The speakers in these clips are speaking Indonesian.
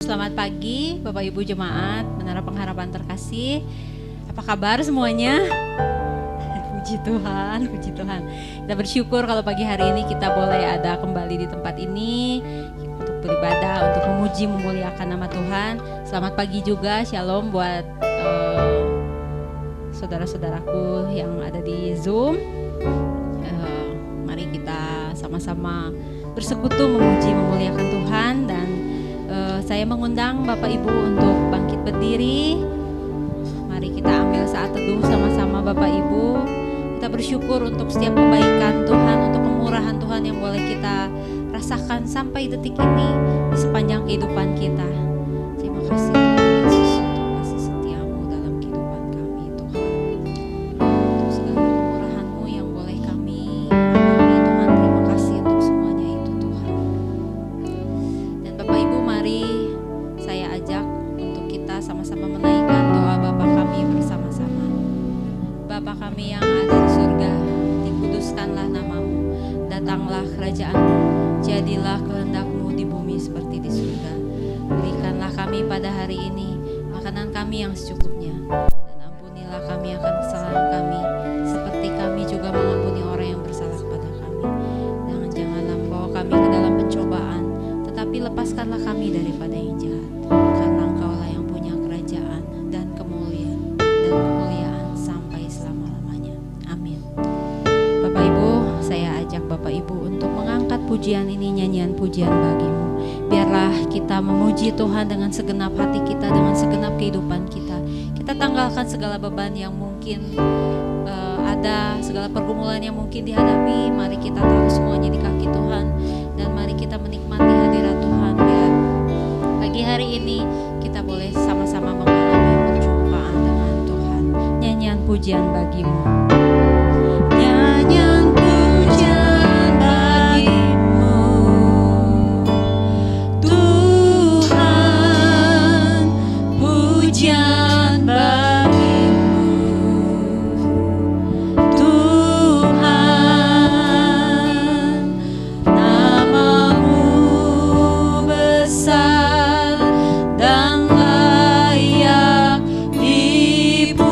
Selamat pagi Bapak Ibu Jemaat Menara Pengharapan terkasih. Apa kabar semuanya? Puji Tuhan, puji Tuhan. Kita bersyukur kalau pagi hari ini kita boleh ada kembali di tempat ini untuk beribadah, untuk memuji, memuliakan nama Tuhan. Selamat pagi juga, shalom buat saudara-saudaraku yang ada di Zoom. Mari kita sama-sama bersekutu memuji, memuliakan Tuhan. Dan saya mengundang Bapak Ibu untuk bangkit berdiri. Mari kita ambil saat teduh sama-sama Bapak Ibu. Kita bersyukur untuk setiap kebaikan Tuhan, untuk kemurahan Tuhan yang boleh kita rasakan sampai detik ini di sepanjang kehidupan kita. Terima kasih Tuhan Yesus untuk kasih setiamu dalam kehidupan kami Tuhan. Untuk segala kemurahan-Mu yang boleh kami alami Tuhan, terima kasih untuk semuanya itu Tuhan. Dan Bapak Ibu, mari saya ajak untuk kita sama-sama menaikkan doa Bapa kami bersama-sama. Bapa kami yang ada di surga, dikuduskanlah namamu, datanglah kerajaan-Mu, jadilah kehendak-Mu di bumi seperti di surga. Berikanlah kami pada hari ini makanan kami yang secukupnya, dan ampunilah kami akan kesalahan kami, seperti kami juga mengampuni orang yang bersalah kepada kami. Dan janganlah membawa kami ke dalam pencobaan, tetapi lepaskanlah kami daripada yang jahat. Karena Engkaulah yang punya kerajaan dan kemuliaan sampai selama-lamanya. Amin. Bapak Ibu, saya ajak Bapak Ibu untuk mengangkat pujian ini, nyanyian pujian bagimu. Biarlah kita memuji Tuhan dengan segenap hati kita, dengan segenap kehidupan kita. Kita tanggalkan segala beban yang mungkin ada, segala pergumulan yang mungkin dihadapi. Mari kita taruh semuanya di kaki Tuhan, dan mari kita menikmati hadirat Tuhan. Biar pagi hari ini kita boleh sama-sama mengalami perjumpaan dengan Tuhan. Nyanyian pujian bagimu. Nyanyian pujian bagimu, Tuhan, pujian bagimu, Tuhan, namamu besar dan layak dipuji.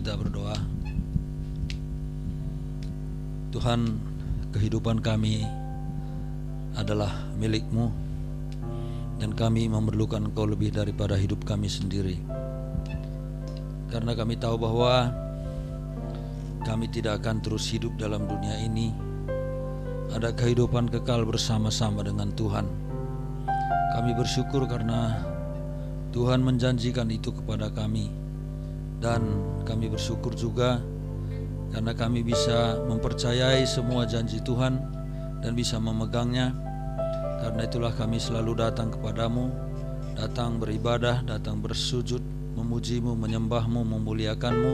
Kita berdoa. Tuhan, kehidupan kami adalah milik-Mu, dan kami memerlukan Engkau lebih daripada hidup kami sendiri. Karena kami tahu bahwa kami tidak akan terus hidup dalam dunia ini. Ada kehidupan kekal bersama-sama dengan Tuhan. Kami bersyukur karena Tuhan menjanjikan itu kepada kami. Dan kami bersyukur juga karena kami bisa mempercayai semua janji Tuhan dan bisa memegangnya. Karena itulah kami selalu datang kepadamu, datang beribadah, datang bersujud, memuji-Mu, menyembah-Mu, memuliakan-Mu.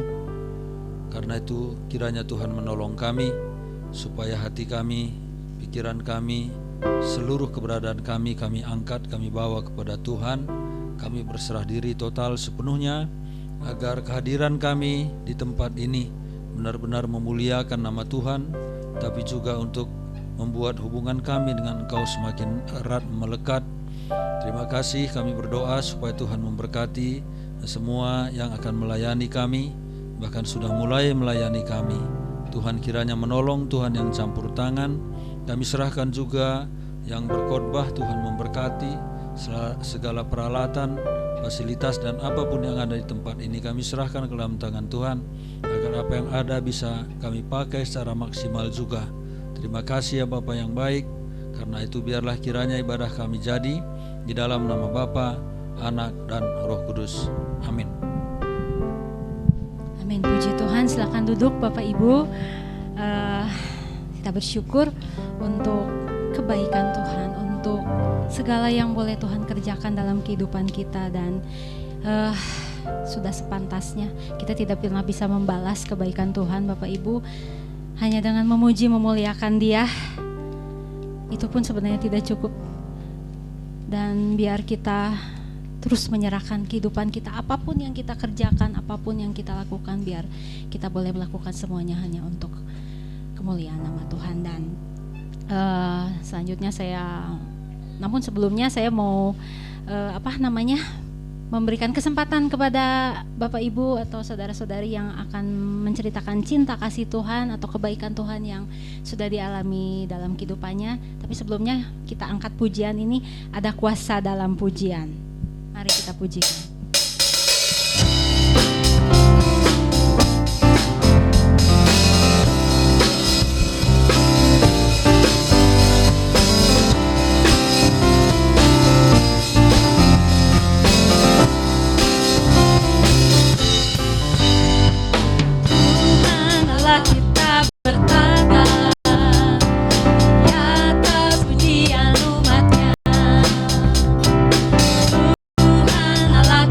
Karena itu kiranya Tuhan menolong kami, supaya hati kami, pikiran kami, seluruh keberadaan kami angkat, kami bawa kepada Tuhan. Kami berserah diri total sepenuhnya, agar kehadiran kami di tempat ini benar-benar memuliakan nama Tuhan, tapi juga untuk membuat hubungan kami dengan Engkau semakin erat melekat. Terima kasih, kami berdoa supaya Tuhan memberkati semua yang akan melayani kami, bahkan sudah mulai melayani kami. Tuhan kiranya menolong, Tuhan yang campur tangan. Kami serahkan juga yang berkhotbah, Tuhan memberkati segala peralatan, fasilitas dan apapun yang ada di tempat ini. Kami serahkan ke dalam tangan Tuhan, agar apa yang ada bisa kami pakai secara maksimal juga. Terima kasih ya Bapa yang baik. Karena itu biarlah kiranya ibadah kami jadi di dalam nama Bapa, Anak dan Roh Kudus. Amin. Amin. Puji Tuhan. Silakan duduk Bapak Ibu. Kita bersyukur untuk kebaikan Tuhan, untuk segala yang boleh Tuhan kerjakan dalam kehidupan kita, dan sudah sepantasnya kita tidak pernah bisa membalas kebaikan Tuhan Bapak Ibu. Hanya dengan memuji memuliakan Dia, itu pun sebenarnya tidak cukup. Dan biar kita terus menyerahkan kehidupan kita, apapun yang kita kerjakan, apapun yang kita lakukan, biar kita boleh melakukan semuanya hanya untuk kemuliaan nama Tuhan. Dan selanjutnya namun sebelumnya saya mau memberikan kesempatan kepada Bapak Ibu atau saudara-saudari yang akan menceritakan cinta kasih Tuhan atau kebaikan Tuhan yang sudah dialami dalam kehidupannya. Tapi sebelumnya kita angkat pujian ini, ada kuasa dalam pujian. Mari kita pujikan. Tuhan Allah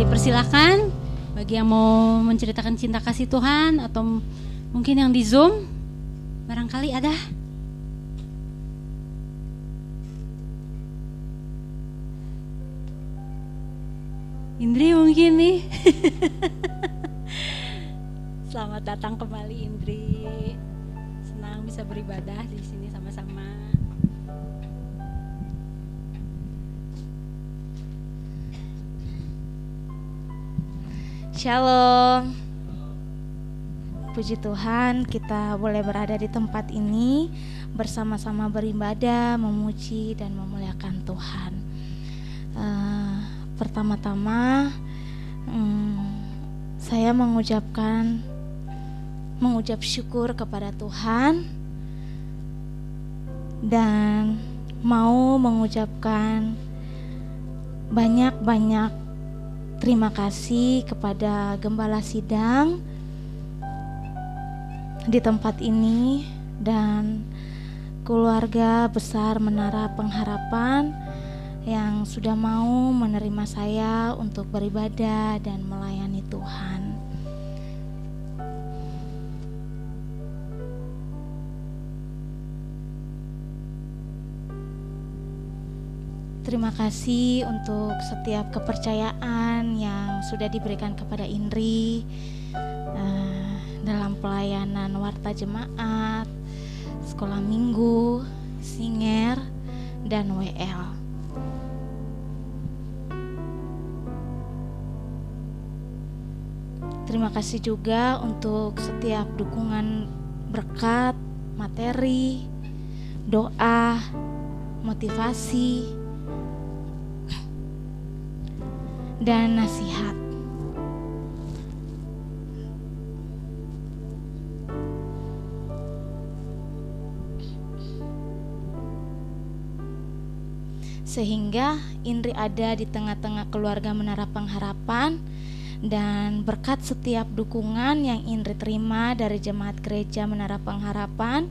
dipersilakan bagi yang mau menceritakan cinta kasih Tuhan atau mungkin yang di Zoom barangkali ada. Indri mungkin nih. Selamat datang kembali Indri. Senang bisa beribadah di sini sama-sama. Shalom. Puji Tuhan, kita boleh berada di tempat ini bersama-sama beribadah, memuji dan memuliakan Tuhan. Pertama-tama saya mengucap syukur kepada Tuhan dan mau mengucapkan banyak-banyak terima kasih kepada Gembala Sidang di tempat ini dan keluarga besar Menara Pengharapan yang sudah mau menerima saya untuk beribadah dan melayani Tuhan. Terima kasih untuk setiap kepercayaan yang sudah diberikan kepada Indri dalam pelayanan Warta Jemaat, Sekolah Minggu, Singer, dan WL. Terima kasih juga untuk setiap dukungan berkat, materi, doa, motivasi, dan nasihat. Sehingga Indri ada di tengah-tengah keluarga Menara Pengharapan, dan berkat setiap dukungan yang Indri terima dari jemaat gereja Menara Pengharapan,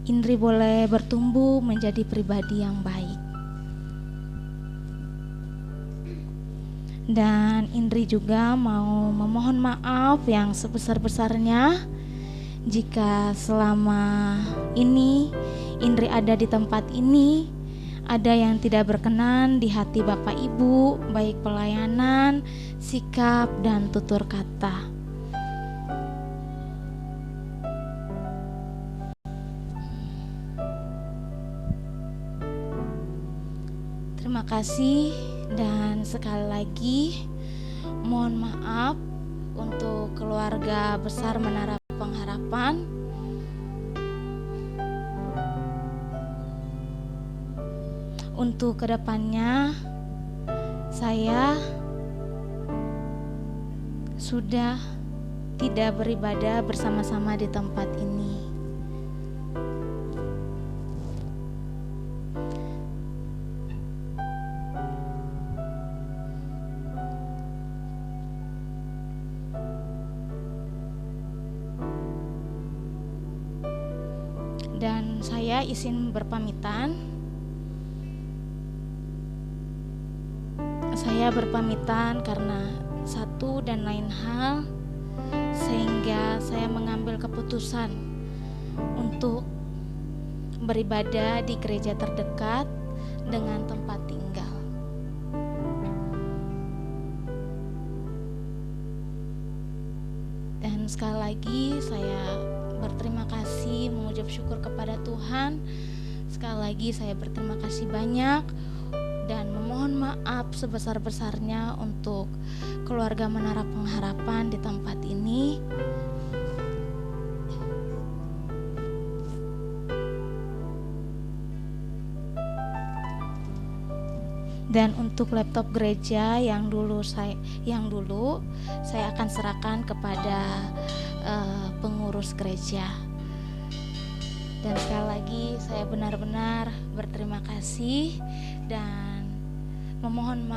Indri boleh bertumbuh menjadi pribadi yang baik. Dan Indri juga mau memohon maaf yang sebesar-besarnya jika selama ini Indri ada di tempat ini ada yang tidak berkenan di hati Bapak Ibu, baik pelayanan, sikap, dan tutur kata. Terima kasih. Dan sekali lagi mohon maaf untuk keluarga besar Menara Pengharapan. Untuk kedepannya saya sudah tidak beribadah bersama-sama di tempat ini. Dan saya izin berpamitan. Saya berpamitan karena satu dan lain hal, sehingga saya mengambil keputusan untuk beribadah di gereja terdekat dengan tempat tinggal. Dan sekali lagi saya berterima kasih, mengucap syukur kepada Tuhan. Sekali lagi saya berterima kasih banyak dan memohon maaf sebesar-besarnya untuk keluarga Menara Pengharapan di tempat ini. Dan untuk laptop gereja yang dulu saya akan serahkan kepada pengurus gereja. Dan sekali lagi saya benar-benar berterima kasih dan memohon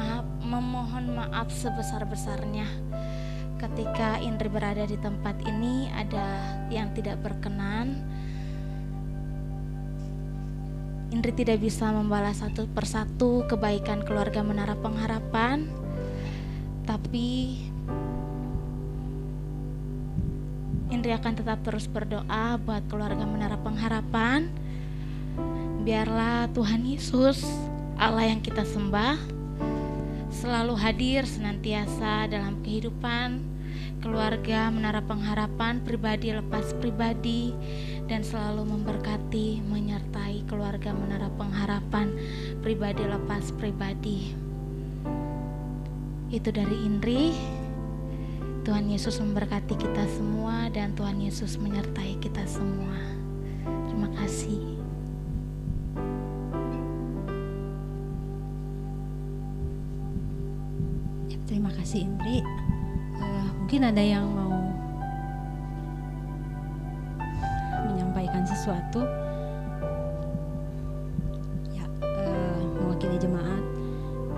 maaf sebesar-besarnya ketika Indri berada di tempat ini ada yang tidak berkenan. Indri tidak bisa membalas satu persatu kebaikan keluarga Menara Pengharapan, Tapi Indri akan tetap terus berdoa buat keluarga Menara Pengharapan. Biarlah Tuhan Yesus, Allah yang kita sembah, selalu hadir senantiasa dalam kehidupan keluarga Menara Pengharapan, pribadi lepas pribadi, dan selalu memberkati, menyertai keluarga Menara Pengharapan, pribadi lepas pribadi. Itu dari Indri. Tuhan Yesus memberkati kita semua dan Tuhan Yesus menyertai kita semua. Terima kasih. Terima kasih Indri. Mungkin ada yang mau menyampaikan sesuatu. Ya, mewakili jemaat,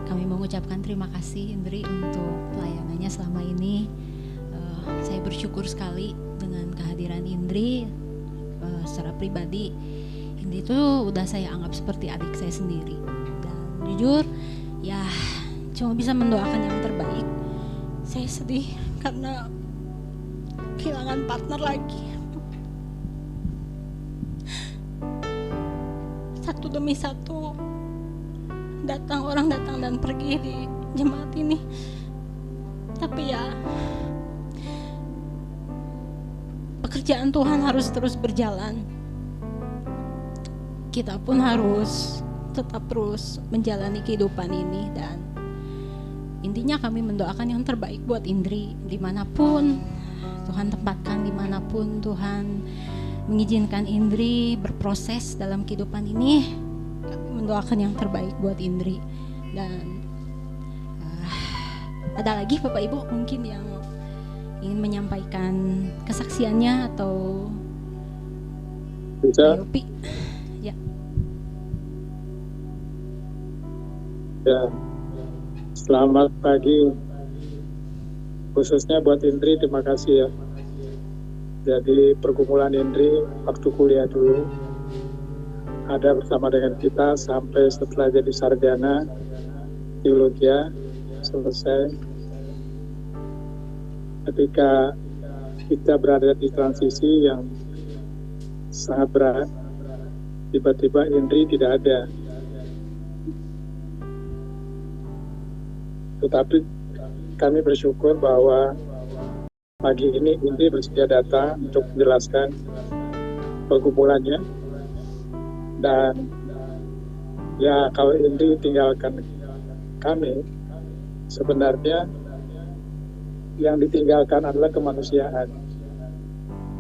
kami mengucapkan terima kasih Indri untuk pelayanannya selama ini. Saya bersyukur sekali dengan kehadiran Indri. Secara pribadi, Indri itu udah saya anggap seperti adik saya sendiri. Dan jujur, ya cuma bisa mendoakan yang terbaik. Saya sedih karena kehilangan partner lagi. Satu demi satu orang datang dan pergi di jemaat ini. Tapi ya, pekerjaan Tuhan harus terus berjalan. Kita pun harus tetap terus menjalani kehidupan ini, dan intinya kami mendoakan yang terbaik buat Indri dimanapun Tuhan tempatkan, dimanapun Tuhan mengizinkan Indri berproses dalam kehidupan ini. Kami mendoakan yang terbaik buat Indri. Dan ada lagi Bapak Ibu mungkin yang ingin menyampaikan kesaksiannya atau bisa? Yopi? Ya. Ya. Selamat pagi. Khususnya buat Indri, terima kasih ya. Jadi pergumulan Indri waktu kuliah dulu ada bersama dengan kita sampai setelah jadi sarjana teologi selesai. Ketika kita berada di transisi yang sangat berat, tiba-tiba Indri tidak ada. Tetapi kami bersyukur bahwa pagi ini Indri bersedia datang untuk menjelaskan pergumulannya. Dan ya, kalau Indri tinggalkan kami, sebenarnya yang ditinggalkan adalah kemanusiaan.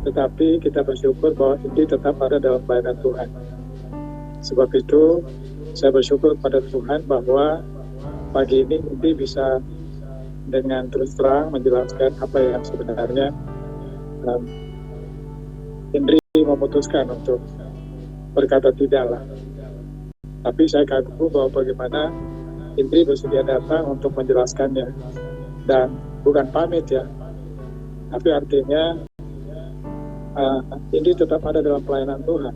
Tetapi kita bersyukur bahwa Indri tetap ada dalam pelayanan Tuhan. Sebab itu saya bersyukur pada Tuhan bahwa pagi ini Indri bisa dengan terus terang menjelaskan apa yang sebenarnya Indri memutuskan untuk berkata tidaklah. Tapi saya kagum bahwa bagaimana Indri bersedia datang untuk menjelaskannya. Dan bukan pamit ya, tapi artinya Indri tetap ada dalam pelayanan Tuhan.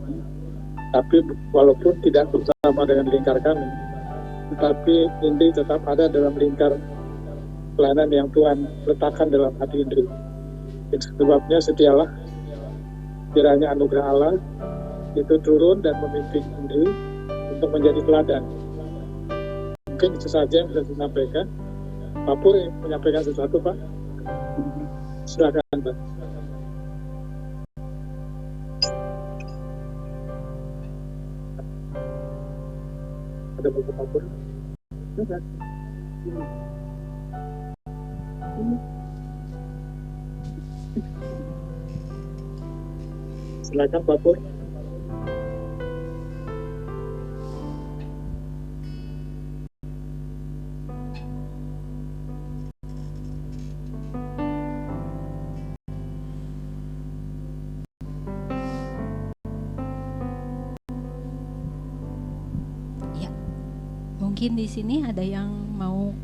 Tapi walaupun tidak bersama dengan lingkar kami, tetapi Indri tetap ada dalam lingkar pelayanan yang Tuhan letakkan dalam hati Indri. Itu sebabnya setialah kiranya anugerah Allah itu turun dan memimpin Indri untuk menjadi teladan. Mungkin itu saja yang bisa saya sampaikan. Pak Pur menyampaikan sesuatu, Pak. Silakan, Pak. Ada buku Pak Pur? Silakan Pak Pur. Mungkin di sini ada yang mau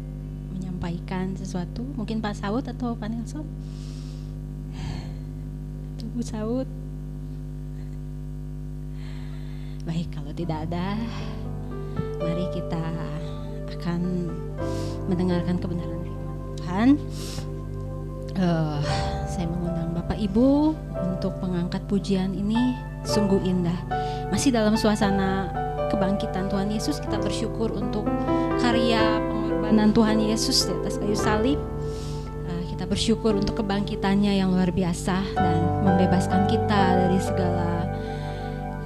menyampaikan sesuatu, mungkin Pak Saud atau Pak Nelson. Tunggu Saud. Baik, kalau tidak ada, mari kita akan mendengarkan kebenaran firman Tuhan. Tuhan. Saya mengundang Bapak Ibu untuk mengangkat pujian ini. Sungguh indah. Masih dalam suasana kebangkitan Tuhan Yesus, kita bersyukur untuk karya pengorbanan Tuhan Yesus di atas kayu salib. Kita bersyukur untuk kebangkitannya yang luar biasa dan membebaskan kita dari segala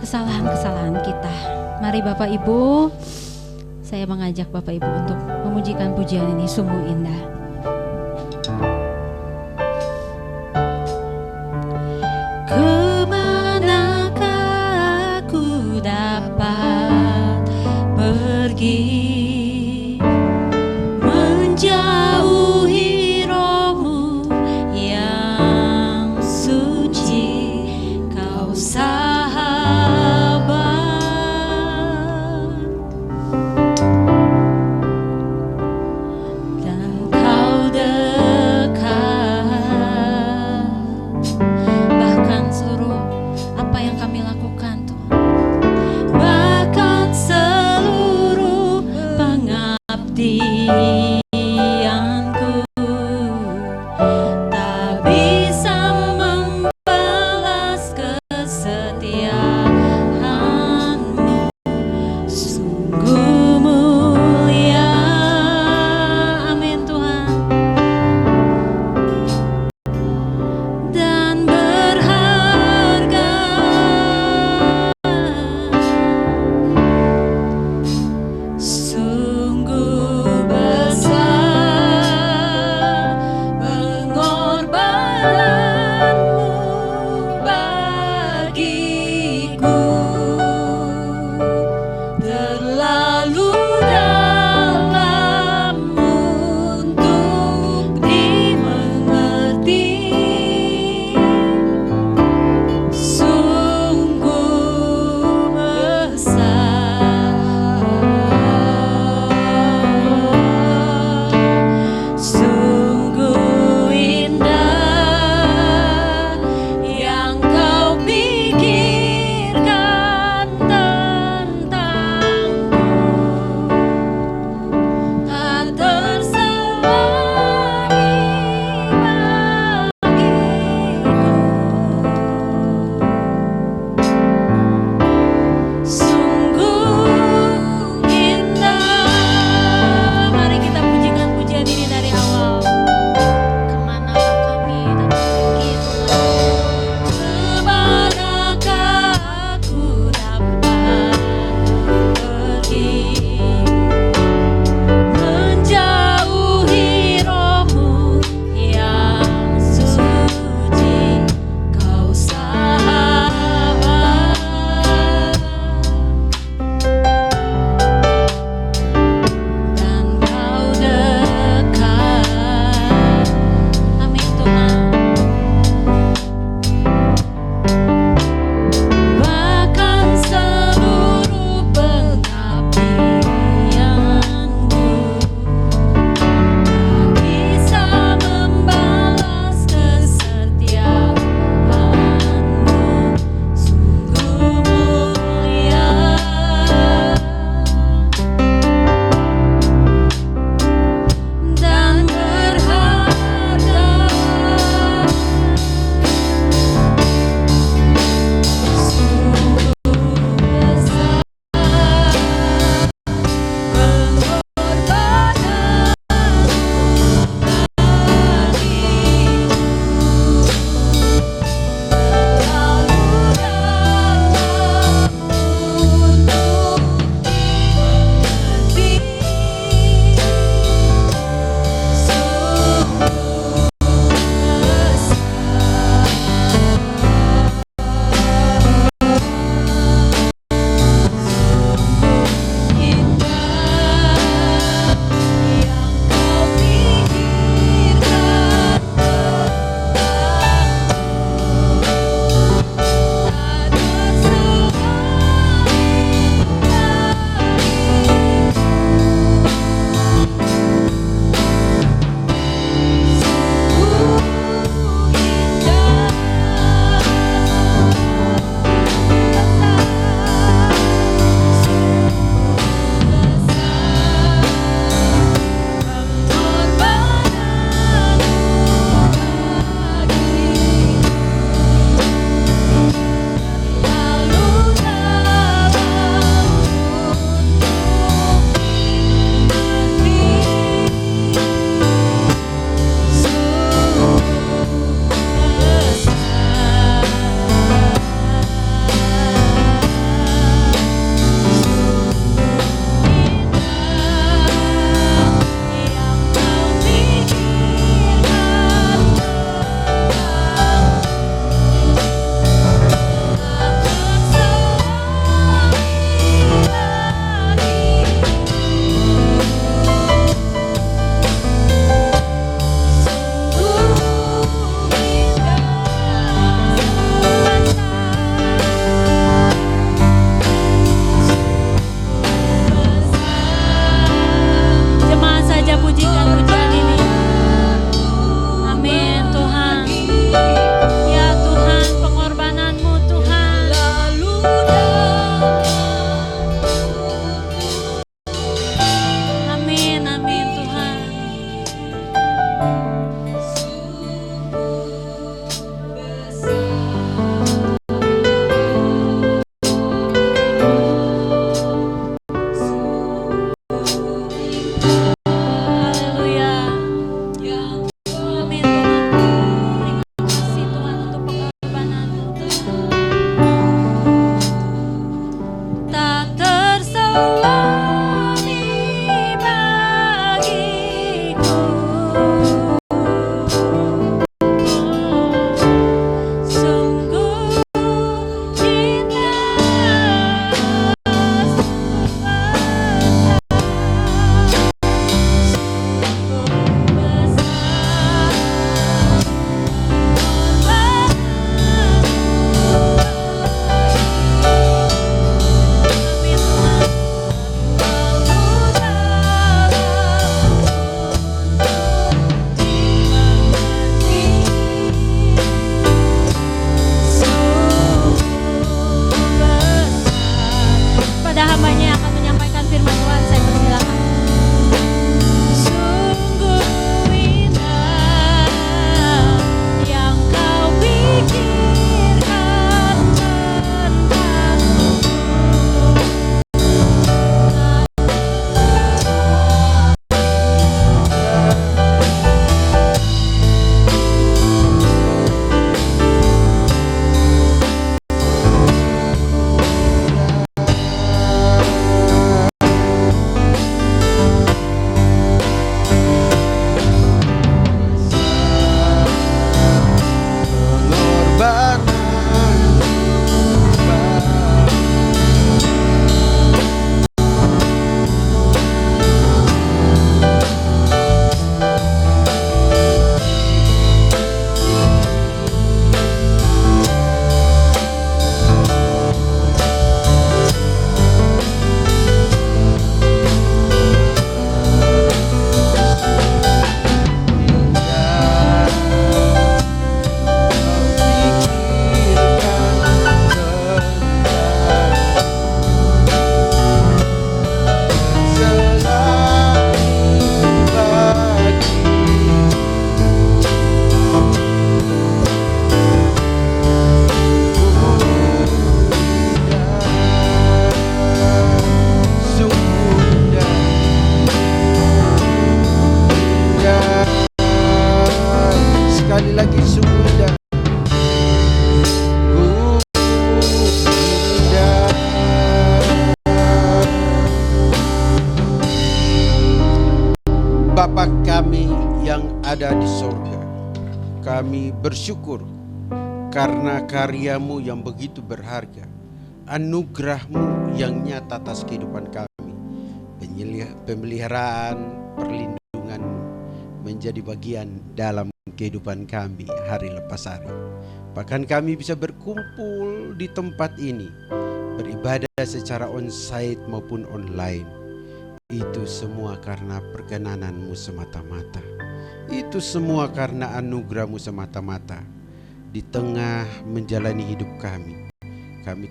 kesalahan-kesalahan kita. Mari Bapak Ibu, saya mengajak Bapak Ibu untuk memujikan pujian ini, sungguh indah. Kemanakah aku dapat pergi menjauhi rohmu yang suci, kau sahabat, dan kau kami yang ada di sorga, kami bersyukur karena karya-Mu yang begitu berharga, anugerah-Mu yang nyata atas kehidupan kami, pemeliharaan, perlindungan-Mu menjadi bagian dalam kehidupan kami hari lepas hari. Bahkan kami bisa berkumpul di tempat ini, beribadah secara onsite maupun online. Itu semua karena perkenanan-Mu semata-mata. Itu semua karena anugerah-Mu semata-mata. Di tengah menjalani hidup kami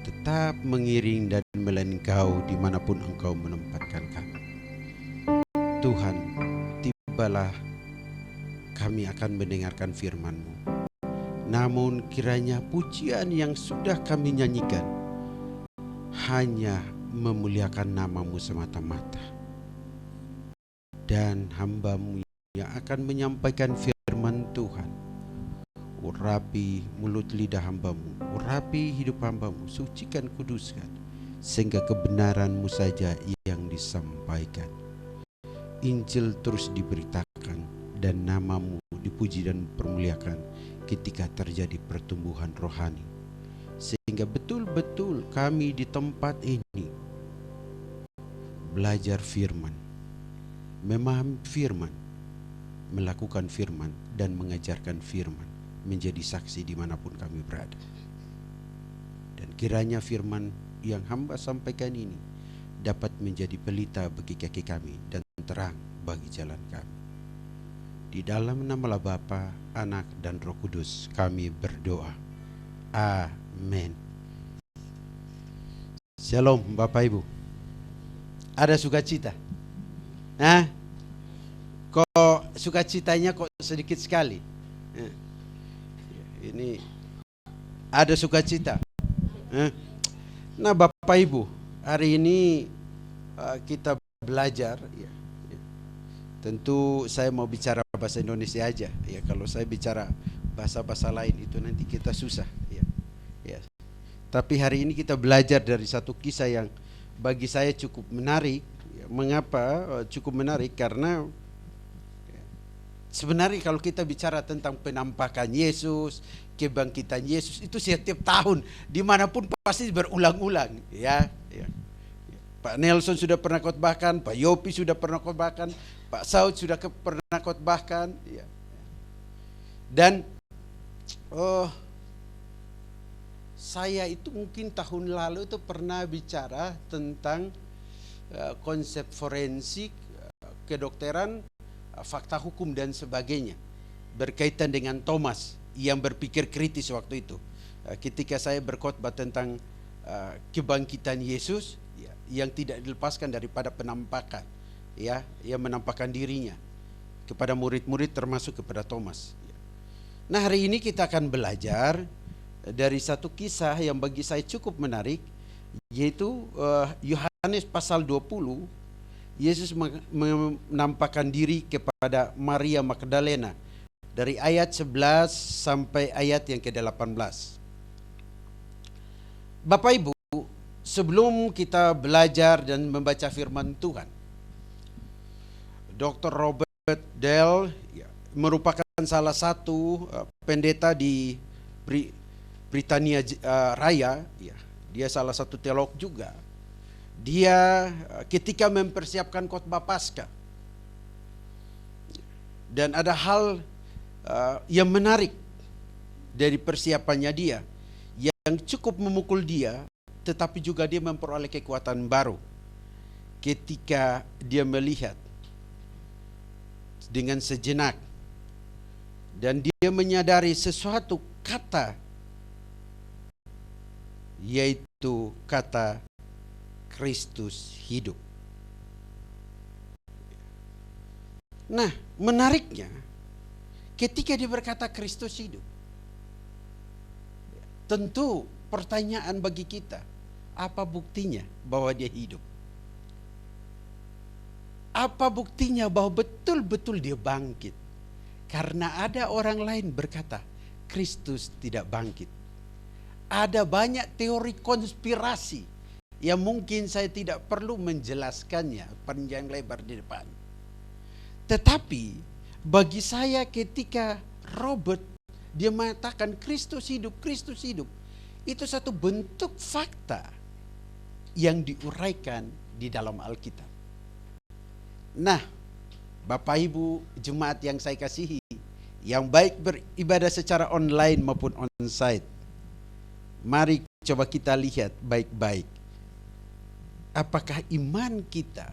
tetap mengiring dan melayani Engkau dimanapun Engkau menempatkan kami. Tuhan, tibalah kami akan mendengarkan firman-Mu. Namun kiranya pujian yang sudah kami nyanyikan hanya memuliakan nama-Mu semata-mata. Dan hamba-Mu yang akan menyampaikan firman Tuhan, urapi mulut lidah hamba-Mu, urapi hidup hamba-Mu, sucikan, kuduskan, sehingga kebenaran-Mu saja yang disampaikan. Injil terus diberitakan dan nama-Mu dipuji dan dipermuliakan ketika terjadi pertumbuhan rohani, sehingga betul-betul kami di tempat ini belajar firman, memahami firman, melakukan firman, dan mengajarkan firman, menjadi saksi dimanapun kami berada. Dan kiranya firman yang hamba sampaikan ini dapat menjadi pelita bagi kaki kami dan terang bagi jalan kami. Di dalam nama Bapa, Anak, dan Roh Kudus kami berdoa. Amin. Shalom Bapak Ibu. Ada sukacita? Kok sukacitanya kok sedikit sekali? Ini ada sukacita. Nah Bapak Ibu, hari ini kita belajar ya. Tentu saya mau bicara bahasa Indonesia aja ya. Kalau saya bicara bahasa-bahasa lain itu nanti kita susah ya. Tapi hari ini kita belajar dari satu kisah yang bagi saya cukup menarik ya. Mengapa cukup menarik? Karena sebenarnya kalau kita bicara tentang penampakan Yesus, kebangkitan Yesus, itu setiap tahun dimanapun pasti berulang-ulang ya. Pak Nelson sudah pernah khotbahkan, Pak Yopi sudah pernah khotbahkan, Pak Saud sudah pernah khotbahkan ya. Dan saya itu mungkin tahun lalu itu pernah bicara tentang konsep forensik, kedokteran, fakta hukum dan sebagainya, berkaitan dengan Thomas yang berpikir kritis waktu itu. Ketika saya berkhotbah tentang kebangkitan Yesus ya, yang tidak dilepaskan daripada penampakan ya, yang menampakkan dirinya kepada murid-murid termasuk kepada Thomas ya. Nah hari ini kita akan belajar dari satu kisah yang bagi saya cukup menarik, yaitu Yohanes pasal 20. Yesus menampakkan diri kepada Maria Magdalena dari ayat 11 sampai ayat yang ke-18. Bapak Ibu, sebelum kita belajar dan membaca firman Tuhan, Dr. Robert Dell merupakan salah satu pendeta di Britania Raya ya. Dia salah satu teolog juga. Dia ketika mempersiapkan khotbah Paskah, dan ada hal yang menarik dari persiapannya dia yang cukup memukul dia, tetapi juga dia memperoleh kekuatan baru ketika dia melihat dengan sejenak dan dia menyadari sesuatu kata, yaitu kata Kristus hidup. Nah, menariknya ketika dia berkata Kristus hidup, tentu pertanyaan bagi kita, apa buktinya bahwa dia hidup? Apa buktinya bahwa betul-betul dia bangkit? Karena ada orang lain berkata Kristus tidak bangkit. Ada banyak teori konspirasi yang mungkin saya tidak perlu menjelaskannya panjang lebar di depan. Tetapi Bagi saya ketika Robert dia mengatakan Kristus hidup, itu satu bentuk fakta yang diuraikan di dalam Alkitab. Nah, Bapak Ibu jemaat yang saya kasihi, yang baik beribadah secara online maupun onsite, mari coba kita lihat baik-baik. Apakah iman kita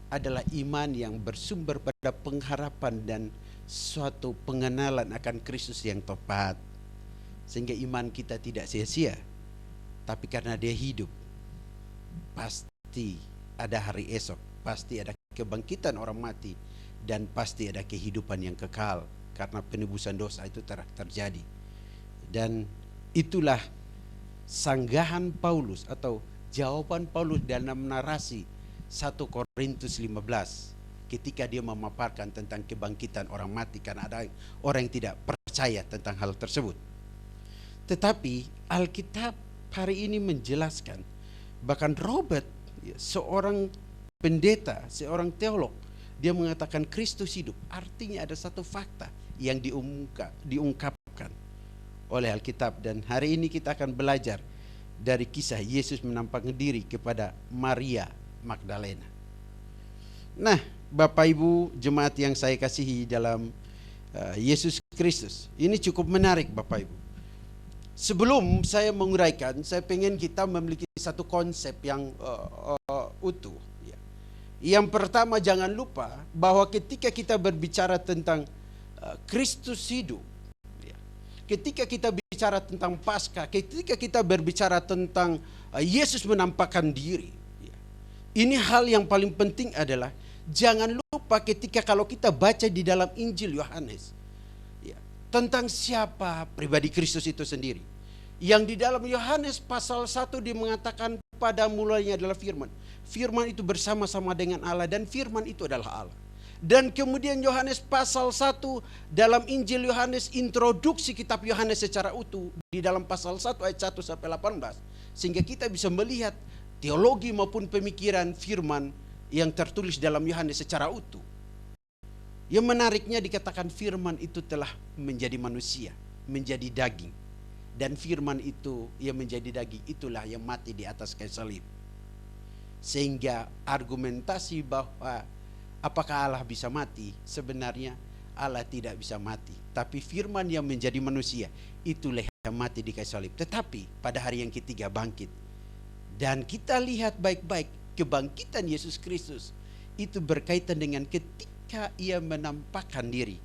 adalah iman yang bersumber pada pengharapan dan suatu pengenalan akan Kristus yang tepat, sehingga iman kita tidak sia-sia, tapi karena dia hidup, pasti ada hari esok, pasti ada kebangkitan orang mati, dan pasti ada kehidupan yang kekal karena penebusan dosa itu telah terjadi. Dan itulah sanggahan Paulus atau jawaban Paulus dalam narasi 1 Korintus 15 ketika dia memaparkan tentang kebangkitan orang mati, karena ada orang yang tidak percaya tentang hal tersebut. Tetapi Alkitab hari ini menjelaskan, bahkan Robert, seorang pendeta, seorang teolog, dia mengatakan Kristus hidup. Artinya ada satu fakta yang diungkapkan oleh Alkitab. Dan hari ini kita akan belajar dari kisah Yesus menampakkan diri kepada Maria Magdalena. Nah, Bapak Ibu jemaat yang saya kasihi dalam Yesus Kristus, ini cukup menarik Bapak Ibu. Sebelum saya menguraikan, saya pengen kita memiliki satu konsep yang utuh. Yang pertama, jangan lupa bahwa ketika kita berbicara tentang Kristus hidup, ketika kita bicara tentang Paskah, ketika kita berbicara tentang Yesus menampakkan diri, ini hal yang paling penting adalah jangan lupa ketika kalau kita baca di dalam Injil Yohanes tentang siapa pribadi Kristus itu sendiri. Yang di dalam Yohanes pasal 1 dia mengatakan pada mulanya adalah firman. Firman itu bersama-sama dengan Allah dan firman itu adalah Allah. Dan kemudian Yohanes pasal 1 dalam Injil Yohanes, introduksi kitab Yohanes secara utuh di dalam pasal 1 ayat 1 sampai 18. Sehingga kita bisa melihat teologi maupun pemikiran firman yang tertulis dalam Yohanes secara utuh. Yang menariknya dikatakan firman itu telah menjadi manusia, menjadi daging. Dan firman itu yang menjadi daging itulah yang mati di atas kayu salib. Sehingga argumentasi bahwa apakah Allah bisa mati? Sebenarnya Allah tidak bisa mati. Tapi firman yang menjadi manusia itulah yang mati di kayu salib. Tetapi pada hari yang ketiga bangkit. Dan kita lihat baik-baik kebangkitan Yesus Kristus itu berkaitan dengan ketika ia menampakkan diri.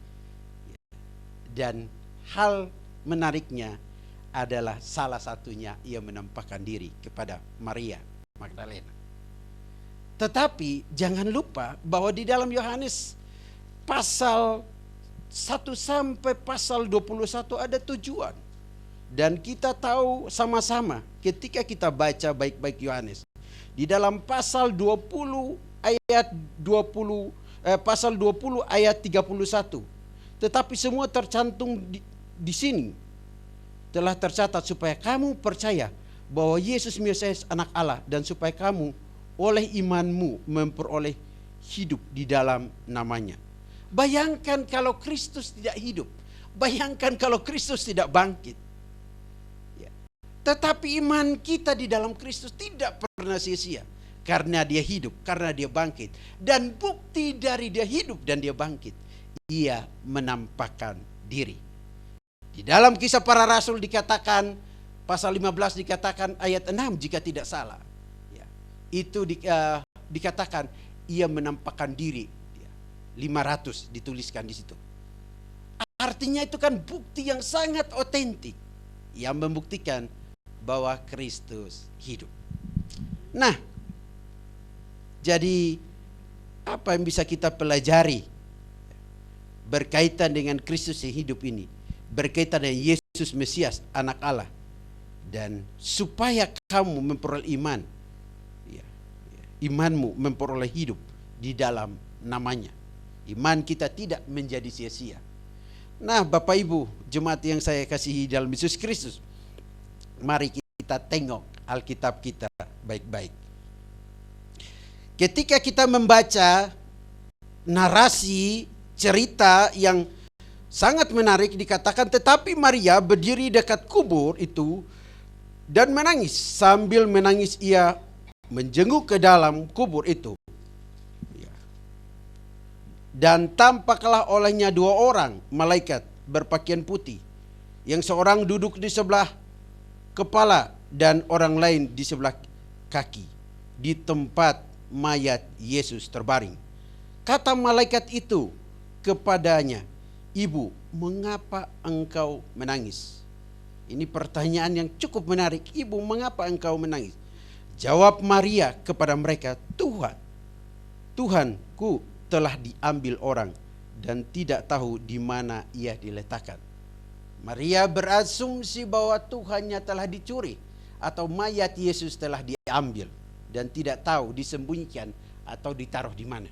Dan hal menariknya adalah salah satunya ia menampakkan diri kepada Maria Magdalena. Tetapi jangan lupa bahwa di dalam Yohanes pasal 1 sampai pasal 21 ada tujuan. Dan kita tahu sama-sama ketika kita baca baik-baik Yohanes. Di dalam pasal 20 ayat 20 pasal 20 ayat 31. Tetapi semua tercantum di sini telah tercatat supaya kamu percaya bahwa Yesus Mesias anak Allah, dan supaya kamu oleh imanmu memperoleh hidup di dalam namanya. Bayangkan kalau Kristus tidak hidup. Bayangkan kalau Kristus tidak bangkit. Tetapi iman kita di dalam Kristus tidak pernah sia-sia. Karena dia hidup, karena dia bangkit. Dan bukti dari dia hidup dan dia bangkit, ia menampakkan diri. Di dalam Kisah Para Rasul dikatakan, pasal 15 dikatakan ayat 6 jika tidak salah. Itu dikatakan ia menampakkan diri. 500 dituliskan di situ. Artinya itu kan bukti yang sangat otentik yang membuktikan bahwa Kristus hidup. Nah, jadi apa yang bisa kita pelajari berkaitan dengan Kristus yang hidup ini, berkaitan dengan Yesus Mesias anak Allah, dan supaya kamu memperoleh iman, imanmu memperoleh hidup di dalam namanya. Iman kita tidak menjadi sia-sia. Nah, Bapak Ibu jemaat yang saya kasihi dalam Yesus Kristus, mari kita tengok Alkitab kita baik-baik. Ketika kita membaca narasi cerita yang sangat menarik, dikatakan tetapi Maria berdiri dekat kubur itu dan menangis. Sambil menangis ia menjenguk ke dalam kubur itu. Dan tampaklah olehnya 2 orang malaikat berpakaian putih, yang seorang duduk di sebelah kepala dan orang lain di sebelah kaki, di tempat mayat Yesus terbaring. Kata malaikat itu kepadanya, "Ibu, mengapa engkau menangis?" Ini pertanyaan yang cukup menarik. "Ibu, mengapa engkau menangis?" Jawab Maria kepada mereka, Tuhanku telah diambil orang dan tidak tahu di mana ia diletakkan." Maria berasumsi bahwa Tuhannya telah dicuri atau mayat Yesus telah diambil dan tidak tahu disembunyikan atau ditaruh di mana.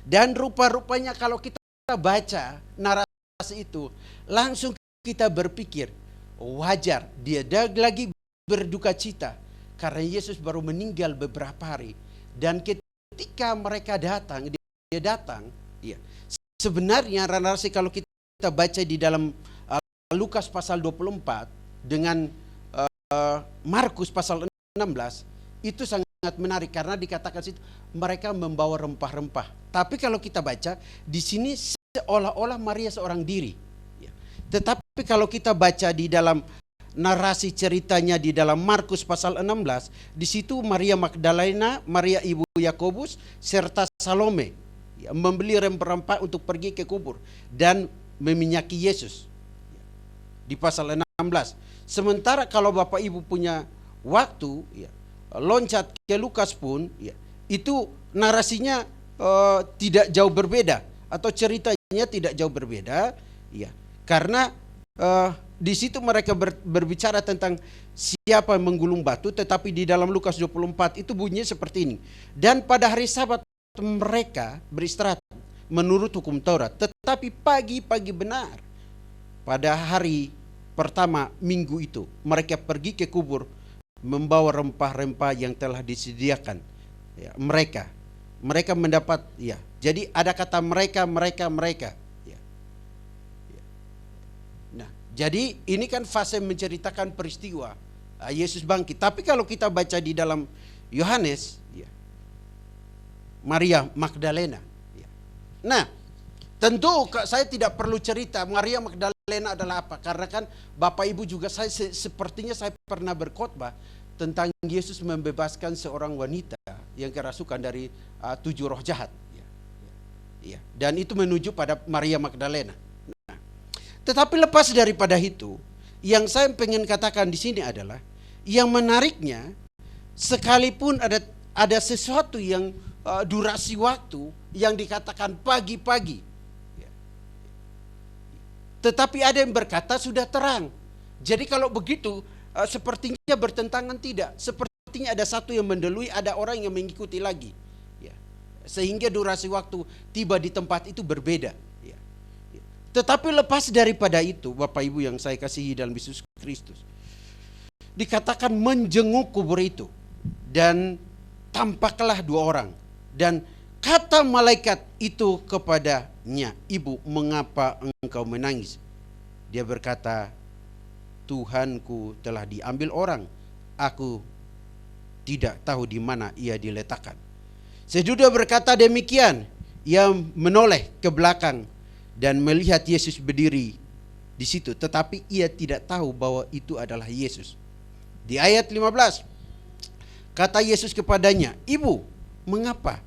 Dan rupa-rupanya kalau kita baca narasi itu, langsung kita berpikir wajar dia lagi berduka cita karena Yesus baru meninggal beberapa hari. Dan ketika mereka datang, dia datang, ya. Sebenarnya narasi kalau kita baca di dalam Lukas pasal 24 dengan Markus pasal 16, itu sangat menarik karena dikatakan situ mereka membawa rempah-rempah. Tapi kalau kita baca di sini seolah-olah Maria seorang diri. Ya. Tetapi kalau kita baca di dalam narasi ceritanya di dalam Markus pasal 16, di situ Maria Magdalena, Maria ibu Yakobus serta Salome ya, membeli rempah-rempah untuk pergi ke kubur dan meminyaki Yesus di pasal 16. Sementara kalau Bapak Ibu punya waktu ya, loncat ke Lukas pun ya, itu narasinya tidak jauh berbeda atau ceritanya tidak jauh berbeda ya, karena di situ mereka berbicara tentang siapa yang menggulung batu, tetapi di dalam Lukas 24 itu bunyinya seperti ini. Dan pada hari Sabat mereka beristirahat menurut hukum Taurat, tetapi pagi-pagi benar pada hari pertama minggu itu mereka pergi ke kubur membawa rempah-rempah yang telah disediakan ya, mereka mendapat ya. Jadi ada kata mereka ya. Nah, jadi ini kan fase menceritakan peristiwa Yesus bangkit. Tapi kalau kita baca di dalam Yohanes ya, Maria Magdalena ya. Nah, tentu saya tidak perlu cerita Maria Magdalena adalah apa, karena kan Bapak Ibu juga sepertinya saya pernah berkhotbah tentang Yesus membebaskan seorang wanita yang kerasukan dari 7 roh jahat ya. Ya. Dan itu menuju pada Maria Magdalena. Nah, tetapi lepas daripada itu, yang saya pengen katakan di sini adalah yang menariknya, sekalipun ada sesuatu yang durasi waktu yang dikatakan pagi-pagi ya. Tetapi ada yang berkata sudah terang. Jadi kalau begitu sepertinya bertentangan, tidak. Sepertinya ada satu yang mendahului, ada orang yang mengikuti lagi ya. Sehingga durasi waktu tiba di tempat itu berbeda ya. Tetapi lepas daripada itu, Bapak Ibu yang saya kasihi dalam Yesus Kristus, dikatakan menjenguk kubur itu dan tampaklah 2 orang. Dan kata malaikat itu kepadanya, "Ibu, mengapa engkau menangis?" Dia berkata, "Tuhanku telah diambil orang, aku tidak tahu di mana ia diletakkan." Sesudah berkata demikian, ia menoleh ke belakang dan melihat Yesus berdiri di situ, tetapi ia tidak tahu bahwa itu adalah Yesus. Di ayat 15, kata Yesus kepadanya, "Ibu, mengapa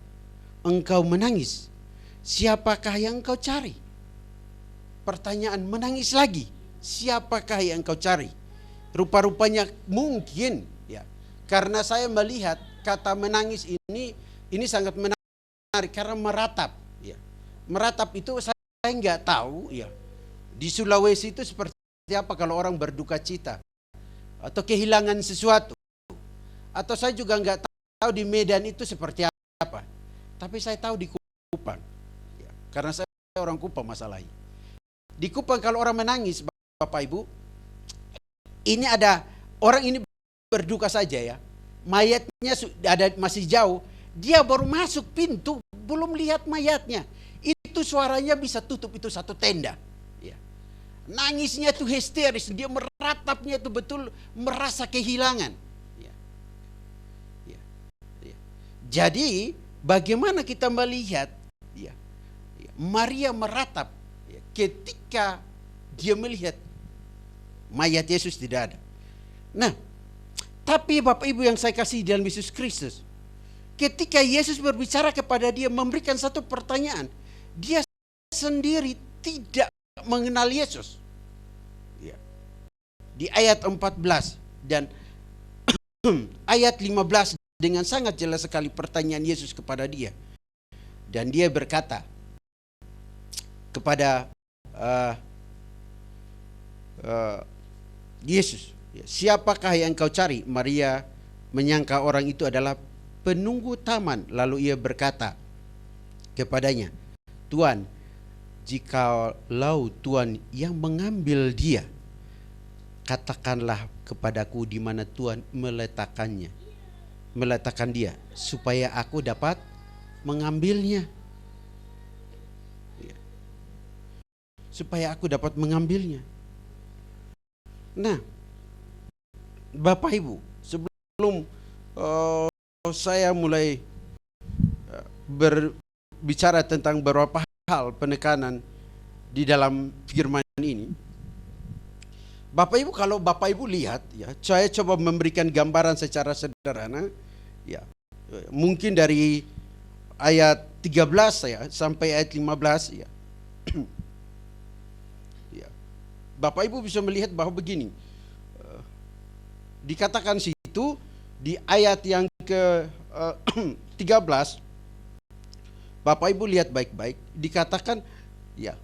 engkau menangis? Siapakah yang engkau cari?" Pertanyaan menangis lagi. Siapakah yang engkau cari? Rupa-rupanya mungkin ya, karena saya melihat kata menangis ini sangat menarik karena meratap ya. Meratap itu saya nggak tahu ya. Di Sulawesi itu seperti apa kalau orang berduka cita atau kehilangan sesuatu. Atau saya juga nggak tahu di Medan itu seperti apa. Tapi saya tahu di Kupang ya, karena saya orang Kupang masalahnya. Di Kupang kalau orang menangis, Bapak Ibu, ini ada orang ini berduka saja ya, mayatnya masih jauh, dia baru masuk pintu belum lihat mayatnya, itu begitu suaranya bisa tutup itu satu tenda. Ya. Nangisnya itu histeris, dia meratapnya itu betul merasa kehilangan. Ya. Ya. Ya. Jadi bagaimana kita melihat ya, ya, Maria meratap ya, ketika dia melihat mayat Yesus tidak ada. Nah, tapi Bapak Ibu yang saya kasih dalam Yesus Kristus, ketika Yesus berbicara kepada dia, memberikan satu pertanyaan, dia sendiri tidak mengenal Yesus. Ya. Di ayat 14 dan ayat 15 dengan sangat jelas sekali pertanyaan Yesus kepada dia. Dan dia berkata kepada Yesus, siapakah yang kau cari? Maria menyangka orang itu adalah penunggu taman. Lalu ia berkata kepadanya, Tuan, jikalau Tuan yang mengambil dia, katakanlah kepadaku di mana Tuan meletakkan dia, supaya aku dapat mengambilnya. Supaya aku dapat mengambilnya. Nah, Bapak Ibu, sebelum saya mulai berbicara tentang beberapa hal penekanan di dalam firman ini, Bapak Ibu, kalau Bapak Ibu lihat ya, saya coba memberikan gambaran secara sederhana ya. Mungkin dari ayat 13 ya sampai ayat 15 ya. Ya. Bapak Ibu bisa melihat bahwa begini. Dikatakan situ di ayat yang ke 13, Bapak Ibu lihat baik-baik, dikatakan ya,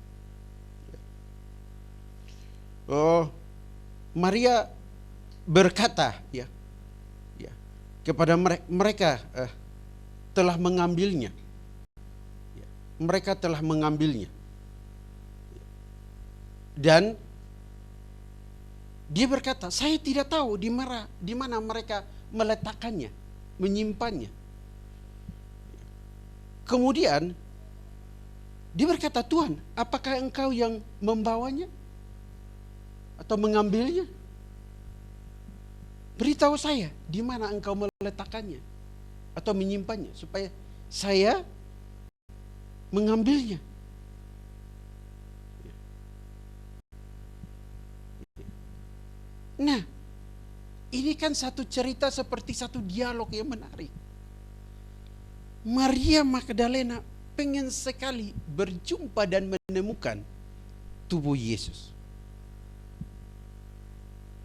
Maria berkata ya, kepada mereka telah mengambilnya, mereka telah mengambilnya, dan dia berkata, saya tidak tahu di mana mereka meletakkannya, menyimpannya. Kemudian dia berkata, Tuhan, apakah engkau yang membawanya atau mengambilnya? Beritahu saya di mana engkau meletakkannya atau menyimpannya, supaya saya mengambilnya. Nah, ini kan satu cerita seperti satu dialog yang menarik. Maria Magdalena pengen sekali berjumpa dan menemukan tubuh Yesus.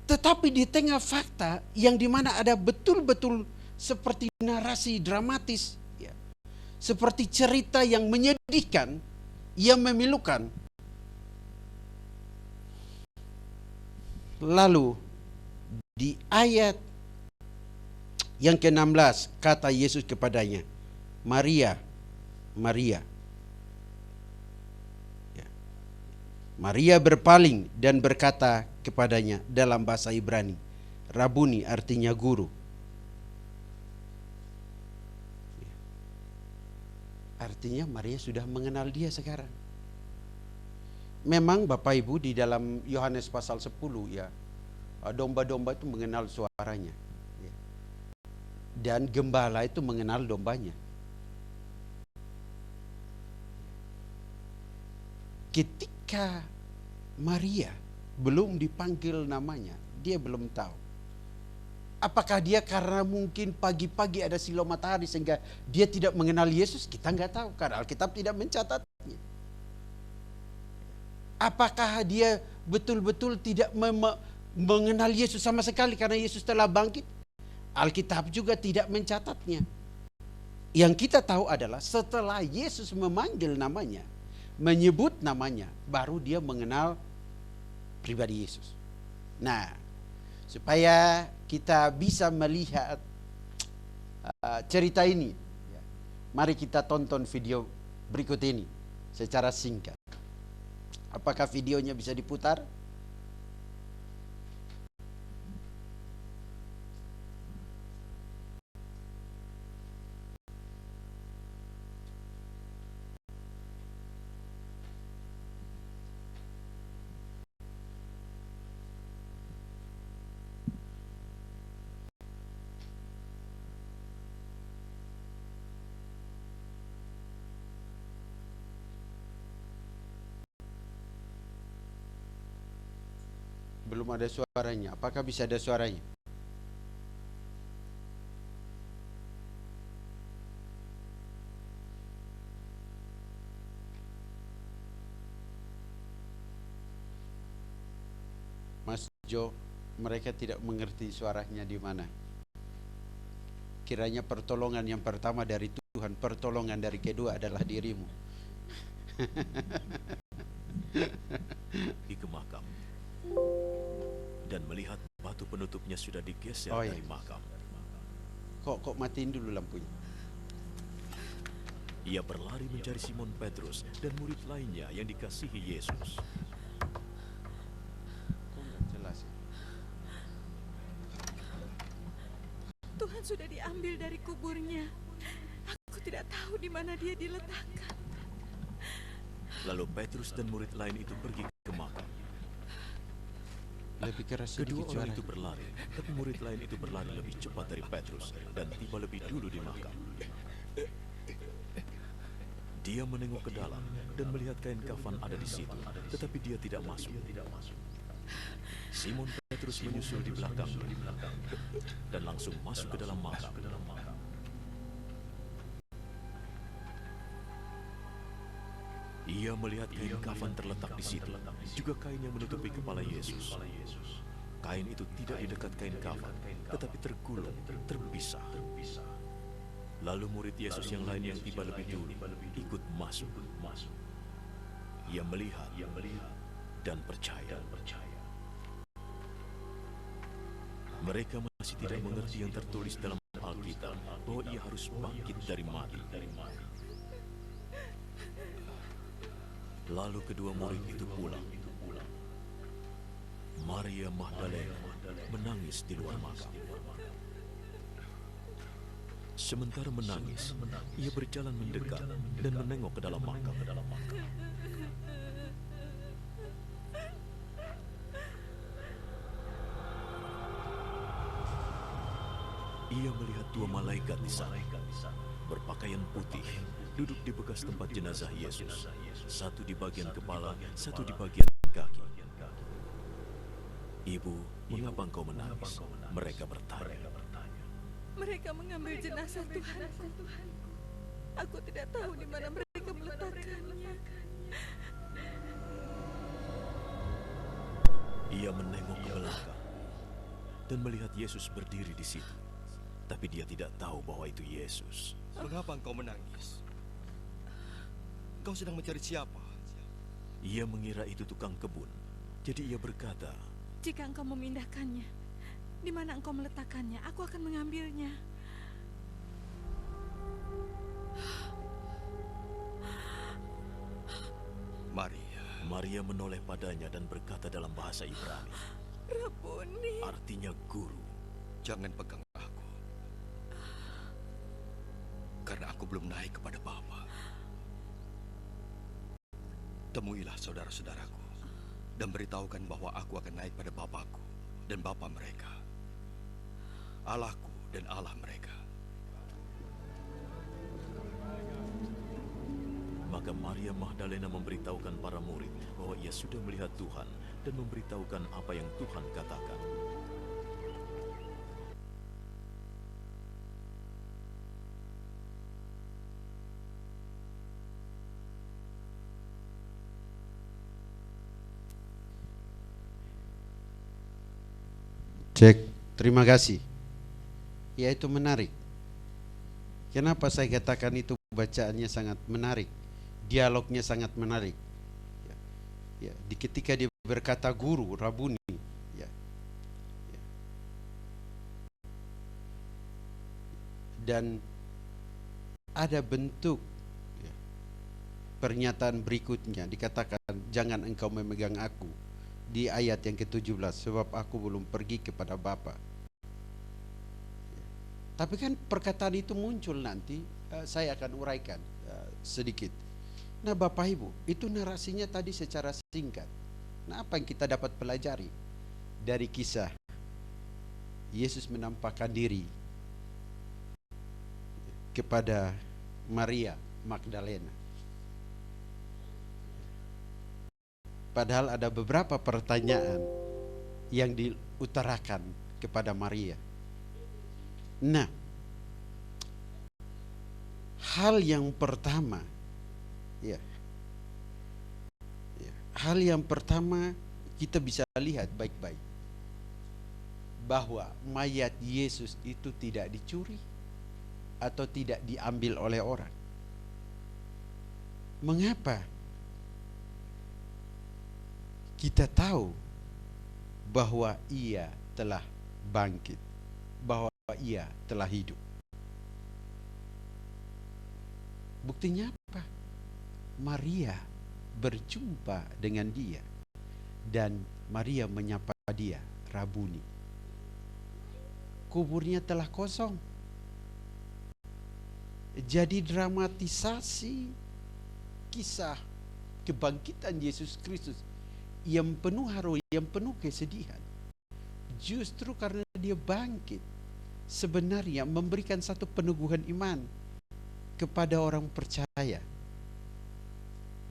Tetapi di tengah fakta yang dimana ada betul-betul seperti narasi dramatis, ya, seperti cerita yang menyedihkan, yang memilukan. Lalu di ayat yang ke-16 kata Yesus kepadanya, Maria, Maria. Ya. Maria berpaling dan berkata kepadanya dalam bahasa Ibrani, Rabuni, artinya guru. Ya. Artinya Maria sudah mengenal dia sekarang. Memang Bapak Ibu di dalam Yohanes pasal 10 ya, domba-domba itu mengenal suaranya ya. Dan gembala itu mengenal dombanya. Ketika Maria belum dipanggil namanya, dia belum tahu. Apakah dia karena mungkin pagi-pagi ada silau matahari sehingga dia tidak mengenal Yesus? Kita nggak tahu karena Alkitab tidak mencatatnya. Apakah dia betul-betul tidak mengenal Yesus sama sekali karena Yesus telah bangkit? Alkitab juga tidak mencatatnya. Yang kita tahu adalah setelah Yesus memanggil namanya, menyebut namanya, baru dia mengenal pribadi Yesus. Nah, supaya kita bisa melihat cerita ini, mari kita tonton video berikut ini secara singkat. Apakah videonya bisa diputar? Belum ada suaranya. Apakah bisa ada suaranya? Mas Jo, mereka tidak mengerti suaranya di mana. Kiranya pertolongan yang pertama dari Tuhan, pertolongan dari kedua adalah dirimu. Di ke makam dan melihat batu penutupnya sudah digeser Oh, iya. dari makam. Kok matiin dulu lampunya. Ia berlari mencari Simon Petrus dan murid lainnya yang dikasihi Yesus. Kok nggak jelas ya? Tuhan sudah diambil dari kuburnya. Aku tidak tahu di mana dia diletakkan. Lalu Petrus dan murid lain itu pergi ke makam. Lebih keras Kedua sedikit orang suara. itu berlari, tapi murid lain itu berlari lebih cepat dari Petrus dan tiba lebih dulu di makam. Dia menengok ke dalam dan melihat kain kafan ada di situ, tetapi dia tidak masuk. Simon Petrus menyusul di belakang dan langsung masuk ke dalam makam. Ia melihat kain kafan terletak di situ, juga kain yang menutupi kepala Yesus. Kain itu tidak di dekat kain kafan, tetapi tergulung, terpisah. Lalu murid Yesus yang lain yang tiba lebih dulu ikut masuk. Ia melihat dan percaya. Mereka masih tidak mengerti yang tertulis dalam Alkitab bahwa ia harus bangkit dari mati. Lalu kedua murid itu pulang. Maria Magdalena menangis di luar makam. Sementara menangis, ia berjalan mendekat dan menengok ke dalam makam. Ia melihat dua malaikat di sana, berpakaian putih, duduk di bekas tempat jenazah Yesus. Satu di bagian kepala, satu di bagian kaki. Ibu, mengapa engkau menangis? Mereka bertanya. Mereka mengambil jenazah Tuhan. Aku tidak tahu di mana mereka meletakkannya. Ia menengok ke belakang dan melihat Yesus berdiri di situ. Tapi dia tidak tahu bahwa itu Yesus. Mengapa engkau menangis? Kau sedang mencari siapa? Ia mengira itu tukang kebun. Jadi ia berkata, Jika engkau memindahkannya, di mana engkau meletakkannya, aku akan mengambilnya. Maria menoleh padanya dan berkata dalam bahasa Ibrani, Rabuni. artinya guru. Jangan pegang aku, karena aku belum naik kepada Bapa. Temuilah saudara-saudaraku dan beritahukan bahwa aku akan naik pada Bapakku dan Bapa mereka, Allahku dan Allah mereka. Maka Maria Magdalena memberitahukan para murid bahwa ia sudah melihat Tuhan dan memberitahukan apa yang Tuhan katakan. Cek, terima kasih. Ya, itu menarik. Kenapa saya katakan itu bacaannya sangat menarik, dialognya sangat menarik. Ya, ketika dia berkata guru, Rabuni, ya, ya. Dan ada bentuk ya, pernyataan berikutnya dikatakan jangan engkau memegang aku. Di ayat yang ke-17, sebab aku belum pergi kepada Bapa. Tapi kan perkataan itu muncul nanti, saya akan uraikan sedikit. Nah Bapak Ibu, itu narasinya tadi secara singkat. Nah apa yang kita dapat pelajari dari kisah Yesus menampakkan diri kepada Maria Magdalena? Padahal ada beberapa pertanyaan yang diutarakan kepada Maria. Nah, hal yang pertama, hal yang pertama kita bisa lihat baik-baik bahwa mayat Yesus itu tidak dicuri atau tidak diambil oleh orang. Mengapa? Kita tahu bahwa ia telah bangkit, bahwa ia telah hidup. Buktinya apa? Maria berjumpa dengan dia dan Maria menyapa dia, Rabuni. Kuburnya telah kosong. Jadi dramatisasi kisah kebangkitan Yesus Kristus yang penuh haru, yang penuh kesedihan, justru karena dia bangkit, sebenarnya memberikan satu peneguhan iman kepada orang percaya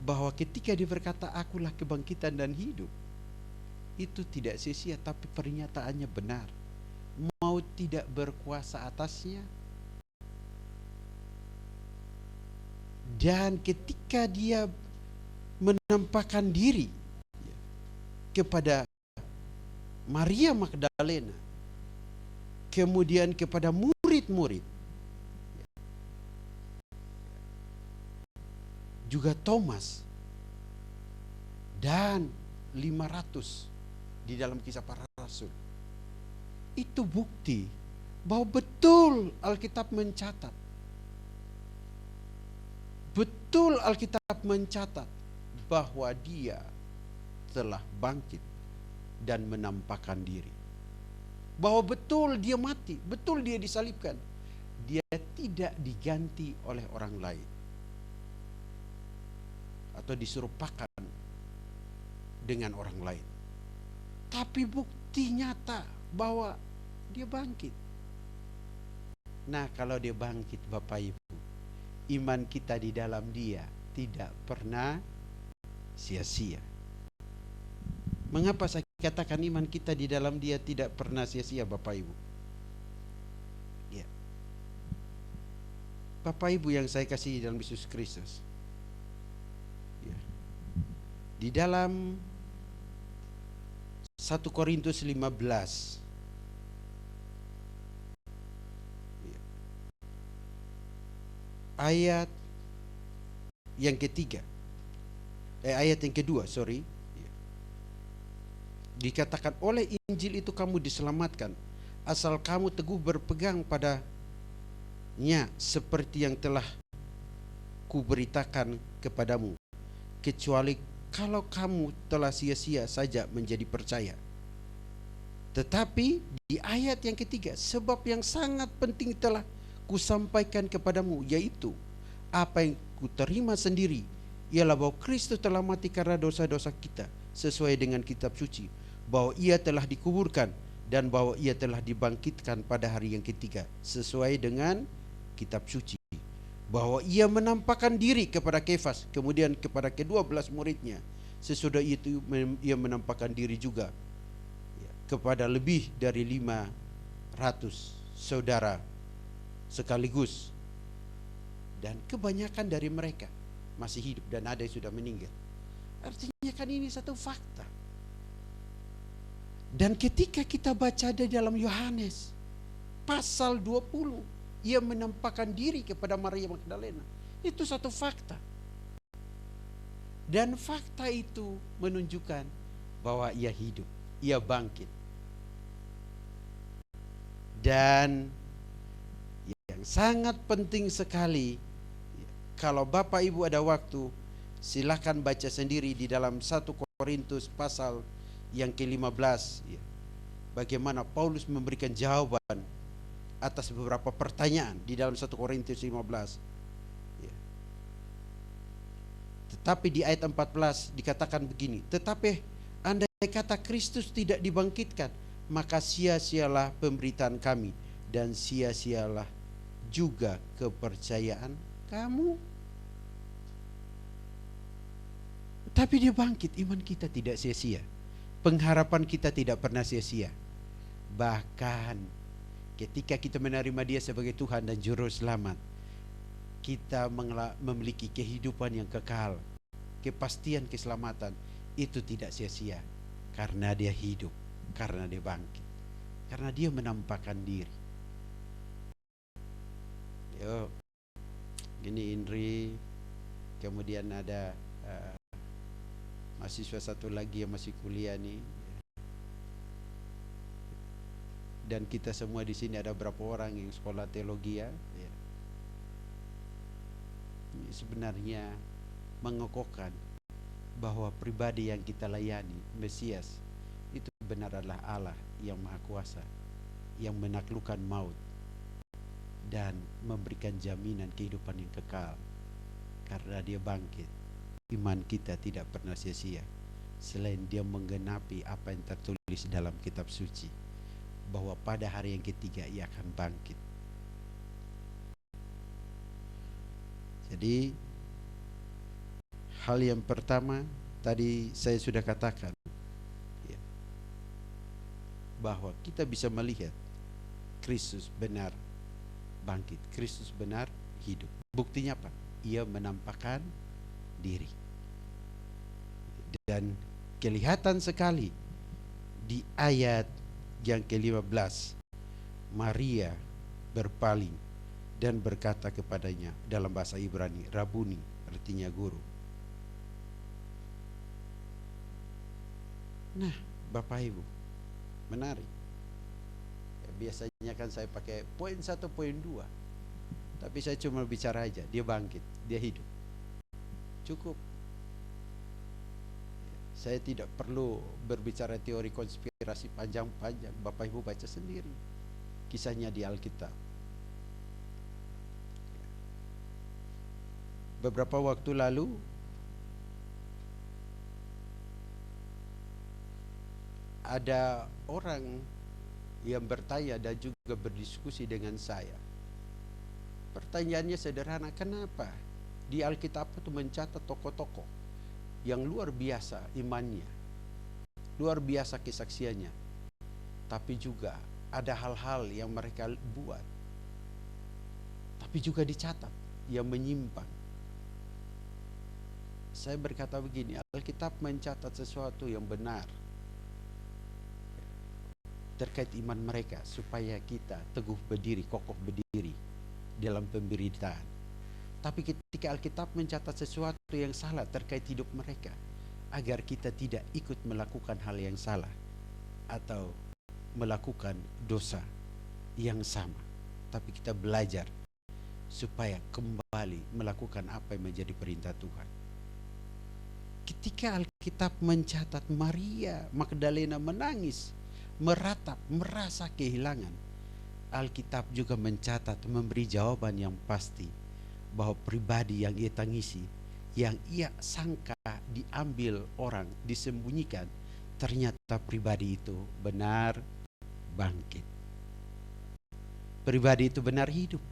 bahwa ketika dia berkata akulah kebangkitan dan hidup, itu tidak sia-sia, tapi pernyataannya benar. Maut tidak berkuasa atasnya. Dan ketika dia menampakkan diri kepada Maria Magdalena, kemudian kepada murid-murid, juga Thomas, dan 500 di dalam Kisah Para Rasul, itu bukti bahwa betul Alkitab mencatat, betul Alkitab mencatat bahwa dia telah bangkit dan menampakkan diri, bahwa betul dia mati, betul dia disalibkan, dia tidak diganti oleh orang lain atau diserupakan dengan orang lain, tapi bukti nyata bahwa dia bangkit. Nah, kalau dia bangkit, Bapak Ibu, iman kita di dalam dia tidak pernah sia-sia. Mengapa saya katakan iman kita di dalam dia tidak pernah sia-sia, Bapak Ibu? Ya. Bapak Ibu yang saya kasih dalam Yesus Kristus, ya. Di dalam 1 Korintus 15 ayat yang ketiga, ayat yang kedua, dikatakan oleh Injil itu kamu diselamatkan, asal kamu teguh berpegang padanya seperti yang telah kuberitakan kepadamu, kecuali kalau kamu telah sia-sia saja menjadi percaya. Tetapi di ayat yang ketiga, sebab yang sangat penting telah kusampaikan kepadamu, yaitu apa yang kuterima sendiri, ialah bahwa Kristus telah mati karena dosa-dosa kita sesuai dengan kitab suci, bahwa ia telah dikuburkan dan bahwa ia telah dibangkitkan pada hari yang ketiga sesuai dengan kitab suci, bahwa ia menampakkan diri kepada Kefas, kemudian kepada ke-12 muridnya, sesudah itu ia menampakkan diri juga kepada lebih dari 500 saudara sekaligus, dan kebanyakan dari mereka masih hidup dan ada yang sudah meninggal. Artinya kan ini satu fakta. Dan ketika kita baca di dalam Yohanes pasal 20, ia menampakkan diri kepada Maria Magdalena, itu satu fakta. Dan fakta itu menunjukkan bahwa ia hidup, ia bangkit. Dan yang sangat penting sekali, kalau Bapak Ibu ada waktu, silakan baca sendiri di dalam 1 Korintus pasal yang ke-15, bagaimana Paulus memberikan jawaban atas beberapa pertanyaan di dalam 1 Korintus 15. Tetapi di ayat 14 dikatakan begini, tetapi andai kata Kristus tidak dibangkitkan, maka sia-sialah pemberitaan kami dan sia-sialah juga kepercayaan kamu. Tapi dia bangkit, iman kita tidak sia-sia. pengharapan kita tidak pernah sia-sia. Bahkan ketika kita menerima Dia sebagai Tuhan dan Juru Selamat, kita memiliki kehidupan yang kekal, kepastian keselamatan. Itu tidak sia-sia, karena Dia hidup, karena Dia bangkit, karena Dia menampakkan diri. Yo, ini Indri, kemudian ada mahasiswa satu lagi yang masih kuliah nih. Dan kita semua di sini ada berapa orang yang sekolah teologi ya. Ini sebenarnya mengokohkan bahwa pribadi yang kita layani, Mesias, itu benar adalah Allah yang Maha Kuasa, yang menaklukkan maut dan memberikan jaminan kehidupan yang kekal. Karena Dia bangkit, iman kita tidak pernah sia-sia, selain Dia menggenapi apa yang tertulis dalam kitab suci, bahwa pada hari yang ketiga Ia akan bangkit. Jadi hal yang pertama tadi saya sudah katakan ya, bahwa kita bisa melihat Kristus benar bangkit, Kristus benar hidup. Buktinya apa? Ia menampakkan diri. Dan kelihatan sekali di ayat yang ke-15, Maria berpaling dan berkata kepadanya dalam bahasa Ibrani, Rabuni, artinya guru. Nah, Bapak Ibu, menarik. Biasanya kan saya pakai poin 1, poin 2, tapi saya cuma bicara aja, Dia bangkit, Dia hidup. Cukup. Saya tidak perlu berbicara teori konspirasi panjang-panjang. Bapak Ibu baca sendiri kisahnya di Alkitab. Beberapa waktu lalu ada orang yang bertanya dan juga berdiskusi dengan saya. Pertanyaannya sederhana, kenapa di Alkitab itu mencatat tokoh-tokoh yang luar biasa imannya, luar biasa kesaksiannya, tapi juga ada hal-hal yang mereka buat, tapi juga dicatat yang menyimpang. Saya berkata begini, Alkitab mencatat sesuatu yang benar terkait iman mereka, supaya kita teguh berdiri, kokoh berdiri dalam pemberitaan. Tapi ketika Alkitab mencatat sesuatu yang salah terkait hidup mereka, agar kita tidak ikut melakukan hal yang salah atau melakukan dosa yang sama, tapi kita belajar supaya kembali melakukan apa yang menjadi perintah Tuhan. Ketika Alkitab mencatat Maria Magdalena menangis, meratap, merasa kehilangan, Alkitab juga mencatat, memberi jawaban yang pasti, bahwa pribadi yang ia tangisi, yang ia sangka diambil orang, disembunyikan, ternyata pribadi itu benar bangkit. Pribadi itu benar hidup.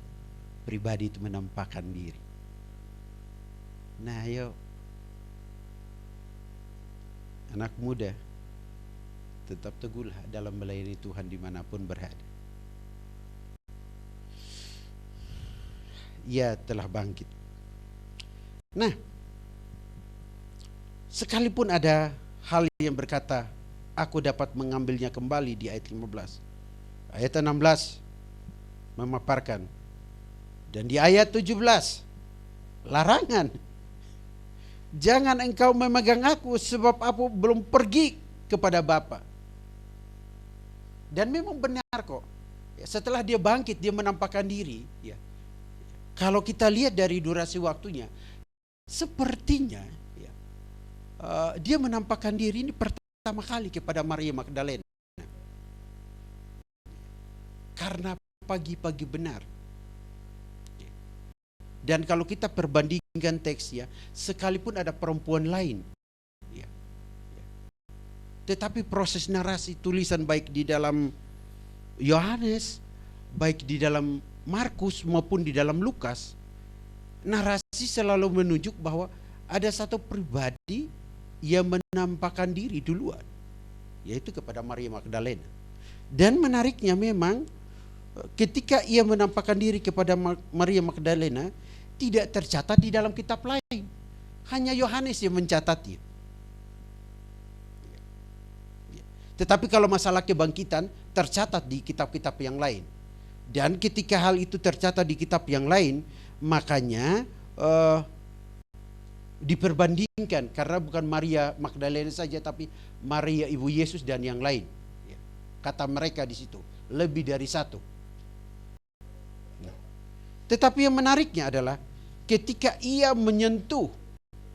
Pribadi itu menampakkan diri. Nah, ayo anak muda, tetap teguhlah dalam melayani Tuhan dimanapun berada. Ia telah bangkit. Nah, sekalipun ada hal yang berkata, aku dapat mengambilnya kembali di ayat 15. Ayat 16 memaparkan. Dan di ayat 17, larangan. Jangan engkau memegang aku, sebab aku belum pergi kepada Bapa. Dan memang benar kok. Ya, setelah dia bangkit, dia menampakkan diri. Ya. Kalau kita lihat dari durasi waktunya, sepertinya ya, dia menampakkan diri ini pertama kali kepada Maria Magdalena. Karena pagi-pagi benar. Dan kalau kita perbandingkan teksnya, sekalipun ada perempuan lain, ya, tetapi proses narasi tulisan baik di dalam Yohanes, baik di dalam Markus maupun di dalam Lukas, narasi selalu menunjuk bahwa ada satu pribadi yang menampakkan diri duluan. yaitu kepada Maria Magdalena. Dan menariknya memang ketika ia menampakkan diri kepada Maria Magdalena, tidak tercatat di dalam kitab lain. Hanya Yohanes yang mencatatnya. Tetapi kalau masalah kebangkitan tercatat di kitab-kitab yang lain. Dan ketika hal itu tercatat di kitab yang lain, makanya diperbandingkan, karena bukan Maria Magdalena saja, tapi Maria ibu Yesus dan yang lain. Kata mereka di situ lebih dari satu. Tetapi yang menariknya adalah ketika ia menyentuh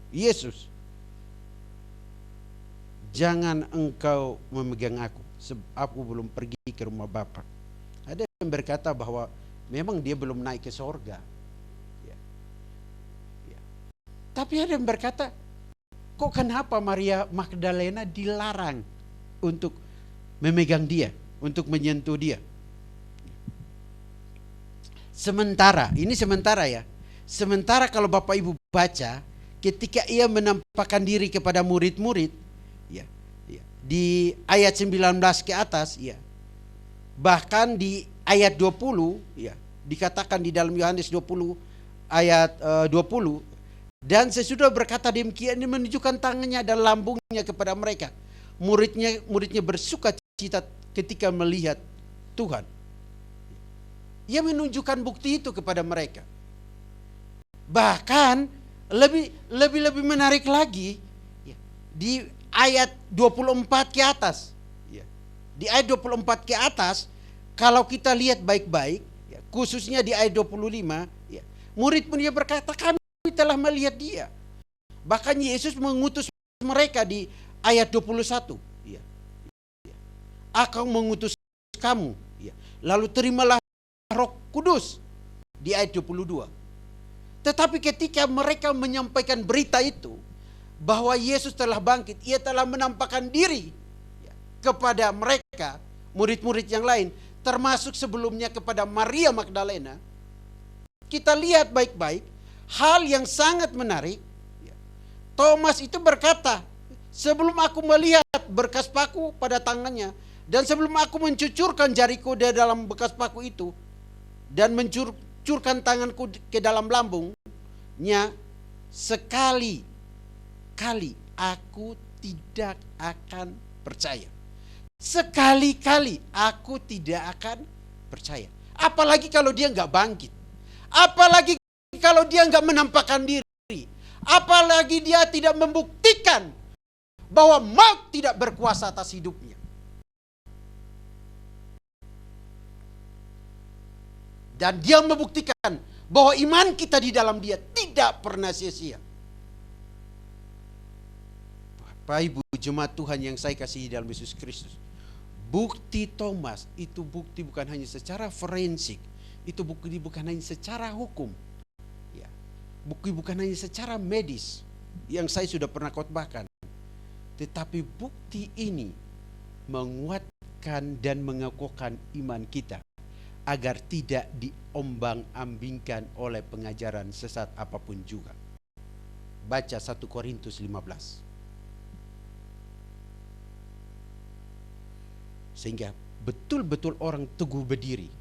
Yesus, jangan engkau memegang aku, sebab aku belum pergi ke rumah Bapa. Ada yang berkata bahwa memang dia belum naik ke sorga. Tapi ada yang berkata, kok kenapa Maria Magdalena dilarang untuk memegang dia, untuk menyentuh dia? Sementara, ini sementara ya. Sementara kalau Bapak Ibu baca, ketika ia menampakkan diri kepada murid-murid, di ayat 19 ke atas, bahkan di ayat 20, dikatakan di dalam Yohanes 20 ayat 20, dan sesudah berkata demikian, dia menunjukkan tangannya dan lambungnya kepada mereka. Muridnya bersuka cita ketika melihat Tuhan. Ia menunjukkan bukti itu kepada mereka. Bahkan lebih menarik lagi, di ayat 24 ke atas. Di ayat 24 ke atas, kalau kita lihat baik-baik, khususnya di ayat 25, murid-muridnya berkata, kami telah melihat dia. Bahkan Yesus mengutus mereka di ayat 21. Aku mengutus kamu, lalu terimalah Roh Kudus di ayat 22. Tetapi ketika mereka menyampaikan berita itu, bahwa Yesus telah bangkit, ia telah menampakkan diri kepada mereka, murid-murid yang lain, termasuk sebelumnya kepada Maria Magdalena. Kita lihat baik-baik, hal yang sangat menarik. Thomas itu berkata, sebelum aku melihat bekas paku pada tangannya, dan sebelum aku mencucurkan jariku di dalam bekas paku itu, dan mencucurkan tanganku ke dalam lambungnya, sekali-kali aku tidak akan percaya. Sekali-kali aku tidak akan percaya. Apalagi kalau dia nggak bangkit. Apalagi kalau dia nggak menampakkan diri. Apalagi dia tidak membuktikan bahwa maut tidak berkuasa atas hidupnya. Dan dia membuktikan bahwa iman kita di dalam dia tidak pernah sia-sia. Bapak Ibu jemaat Tuhan yang saya kasihi dalam Yesus Kristus, bukti Thomas itu bukti bukan hanya secara forensik, itu bukti bukan hanya secara hukum, bukti bukan hanya secara medis yang saya sudah pernah khotbahkan, tetapi bukti ini menguatkan dan mengokohkan iman kita agar tidak diombang-ambingkan oleh pengajaran sesat apapun juga. Baca 1 Korintus 15. Sehingga betul-betul orang teguh berdiri.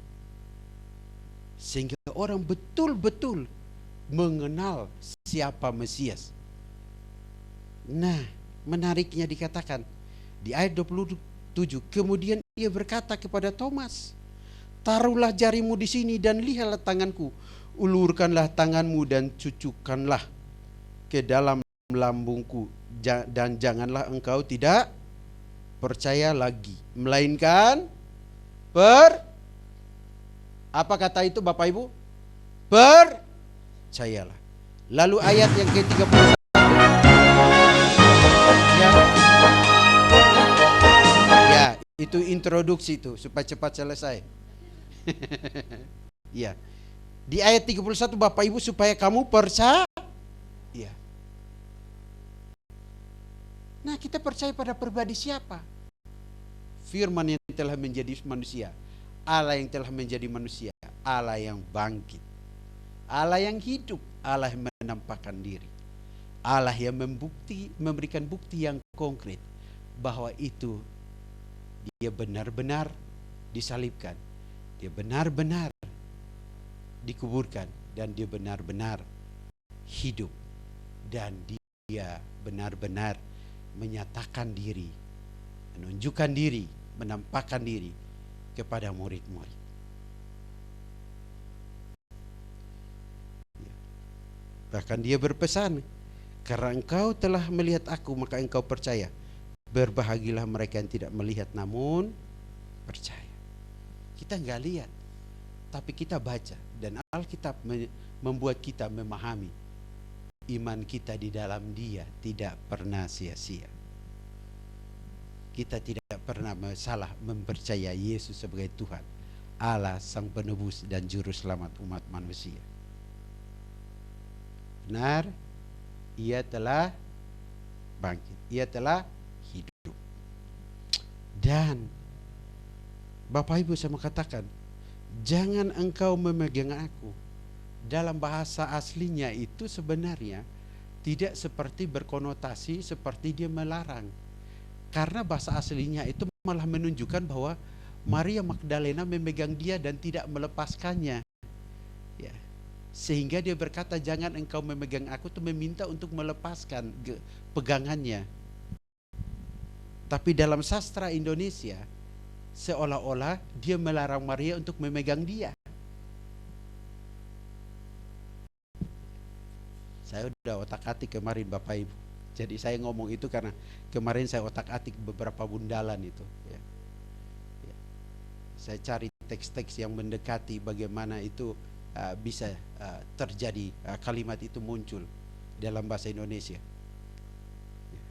Sehingga orang betul-betul mengenal siapa Mesias. Nah, menariknya dikatakan di ayat 27, kemudian ia berkata kepada Thomas, taruhlah jarimu di sini dan lihatlah tanganku. Ulurkanlah tanganmu dan cucukkanlah ke dalam lambungku. Dan janganlah engkau tidak percaya lagi, melainkan apa kata itu Bapak Ibu? Percayalah. Lalu ayat yang ke-31. Ya, itu introduksi itu supaya cepat selesai. Ya. Di ayat 31 Bapak Ibu, supaya kamu percaya. Ya. Nah, kita percaya pada pribadi siapa? Firman yang telah menjadi manusia, Allah yang telah menjadi manusia, Allah yang bangkit, Allah yang hidup, Allah yang menampakkan diri, Allah yang memberikan bukti yang konkret bahwa itu dia benar-benar disalibkan, dia benar-benar dikuburkan, dan dia benar-benar hidup, dan dia benar-benar menyatakan diri, menunjukkan diri, menampakkan diri kepada murid-murid. Bahkan dia berpesan, karena engkau telah melihat aku, maka engkau percaya. Berbahagialah mereka yang tidak melihat namun percaya. Kita nggak lihat, tapi kita baca, dan Alkitab membuat kita memahami iman kita di dalam Dia tidak pernah sia-sia. Kita tidak pernah salah mempercayai Yesus sebagai Tuhan, Allah Sang Penebus dan Juru Selamat umat manusia. Benar, Ia telah bangkit, Ia telah hidup. Dan Bapak Ibu, saya mau katakan, jangan engkau memegang aku. Dalam bahasa aslinya itu sebenarnya tidak seperti berkonotasi seperti dia melarang. Karena bahasa aslinya itu malah menunjukkan bahwa Maria Magdalena memegang dia dan tidak melepaskannya. Ya. Sehingga dia berkata, jangan engkau memegang aku, itu meminta untuk melepaskan pegangannya. Tapi dalam sastra Indonesia seolah-olah dia melarang Maria untuk memegang dia. Saya udah otak-atik kemarin Bapak Ibu. Jadi saya ngomong itu karena kemarin saya otak-atik beberapa bundalan itu. Ya. Ya. Saya cari teks-teks yang mendekati bagaimana itu bisa terjadi, kalimat itu muncul dalam bahasa Indonesia. Ya.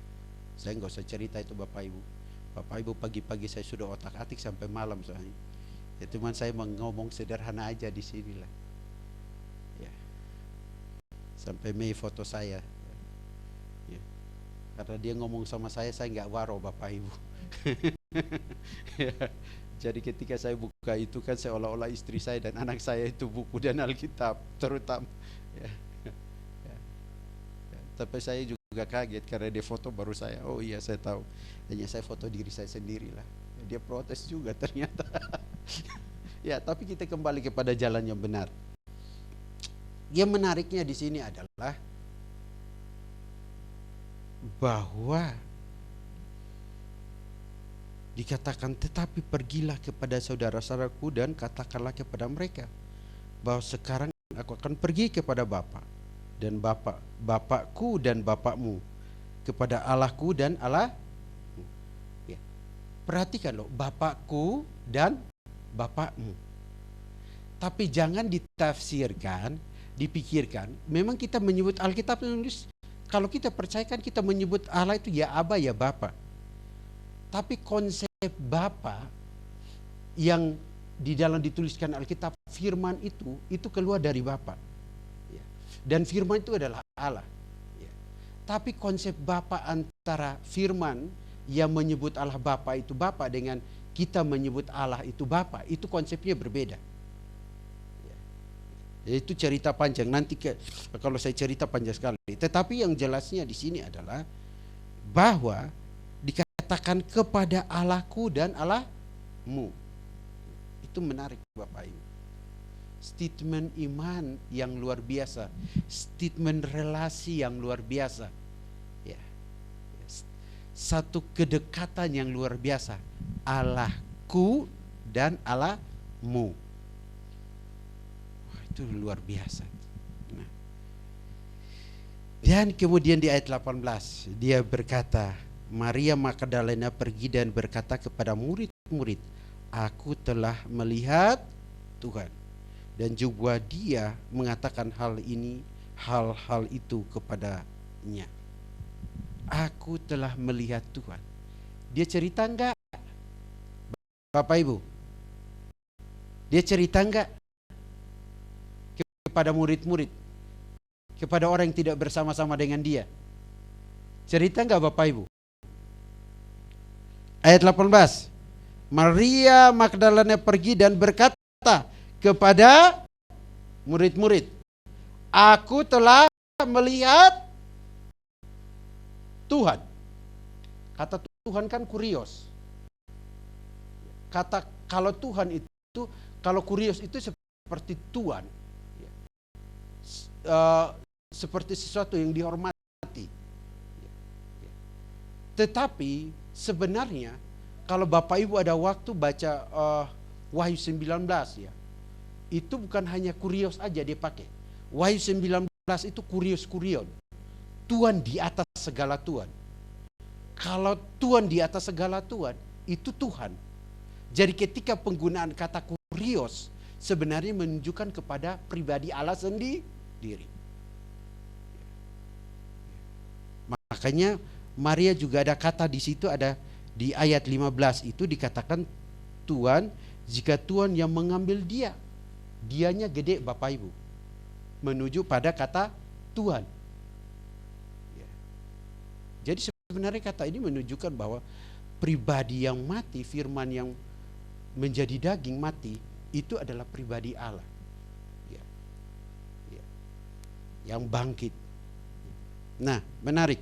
Saya nggak usah cerita itu Bapak Ibu. Bapak Ibu, pagi-pagi saya sudah otak-atik sampai malam soalnya. Ya, cuman saya mau ngomong sederhana aja di sinilah. Ya. Sampai Mei foto saya. Ya. Karena dia ngomong sama saya nggak waro Bapak Ibu. Ya. Jadi ketika saya buka itu kan seolah-olah istri saya dan anak saya itu buku dan Alkitab terutama. Ya. Ya. Ya. Tapi saya juga kaget karena dia foto baru saya. Oh iya, saya tahu. Hanya saya foto diri saya sendiri lah. Dia protes juga ternyata. Ya, tapi kita kembali kepada jalan yang benar. Yang menariknya di sini adalah bahwa dikatakan, tetapi pergilah kepada saudara-saudaraku dan katakanlah kepada mereka bahwa sekarang aku akan pergi kepada Bapa dan Bapakku dan Bapakmu, kepada Allahku dan Allah. Ya. Perhatikan loh, Bapakku dan Bapakmu. Tapi jangan ditafsirkan, dipikirkan. Memang kita menyebut Alkitab menulis, kalau kita percayakan kita menyebut Allah itu ya Aba ya Bapa. Tapi konsep Bapa yang di dalam dituliskan Alkitab, firman itu keluar dari Bapa. Ya. Dan firman itu adalah Allah. Ya. Tapi konsep Bapa antara firman yang menyebut Allah Bapa itu Bapa dengan kita menyebut Allah itu Bapa, itu konsepnya berbeda. Ya. Itu cerita panjang, nanti kalau saya cerita panjang sekali. Tetapi yang jelasnya di sini adalah bahwa dikatakan kepada Allahku dan Allahmu. Itu menarik Bapak Ibu. Statement iman yang luar biasa, statement relasi yang luar biasa. Ya. Satu kedekatan yang luar biasa. Allahku dan Allahmu. Wah, itu luar biasa. Nah. Dan kemudian di ayat 18 dia berkata, Maria Magdalena pergi dan berkata kepada murid-murid, aku telah melihat Tuhan. Dan juga dia mengatakan hal itu kepadanya. Aku telah melihat Tuhan. Dia cerita enggak? Bapak Ibu, dia cerita enggak kepada murid-murid, kepada orang yang tidak bersama-sama dengan dia? Cerita enggak Bapak Ibu? Ayat 18, Maria Magdalena pergi dan berkata kepada murid-murid, aku telah melihat Tuhan. Kata Tuhan kan kurios. kata kalau Tuhan itu, kalau kurios itu seperti Tuhan, seperti sesuatu yang dihormati. Tetapi sebenarnya kalau Bapak Ibu ada waktu baca Wahyu 19 ya, itu bukan hanya kurios aja dia pakai. Wahyu 19 itu kurios-kurion. Tuhan di atas segala Tuhan. Kalau Tuhan di atas segala Tuhan, itu Tuhan. Jadi ketika penggunaan kata kurios sebenarnya menunjukkan kepada pribadi Allah sendiri. Makanya Maria juga ada kata di situ, ada di ayat 15 itu dikatakan Tuhan, jika Tuhan yang mengambil dia, dianya gede Bapak Ibu, menuju pada kata Tuhan. Jadi sebenarnya kata ini menunjukkan bahwa pribadi yang mati, firman yang menjadi daging mati, itu adalah pribadi Allah. Yang bangkit. Nah, menarik.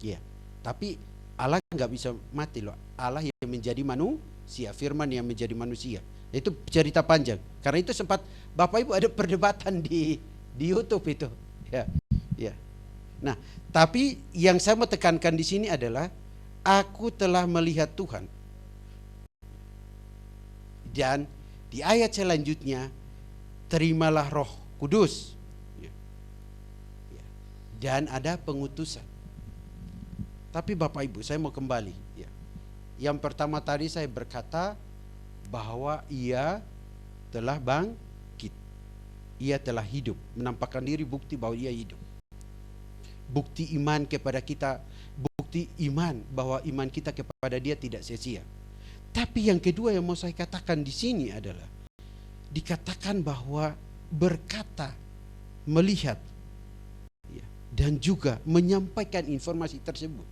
Ya, tapi Allah nggak bisa mati loh. Allah yang menjadi manusia, firman yang menjadi manusia. Itu cerita panjang. Karena itu sempat Bapak Ibu ada perdebatan di YouTube itu. Ya. Nah, tapi yang saya mau tekankan di sini adalah aku telah melihat Tuhan. Dan di ayat selanjutnya, terimalah Roh Kudus. Dan ada pengutusan. Tapi Bapak Ibu, saya mau kembali. Yang pertama tadi saya berkata bahwa ia telah bangkit. Ia telah hidup, menampakkan diri, bukti bahwa ia hidup. Bukti iman kepada kita, bukti iman bahwa iman kita kepada dia tidak sia-sia. Tapi yang kedua yang mau saya katakan di sini adalah dikatakan bahwa berkata, melihat, dan juga menyampaikan informasi tersebut.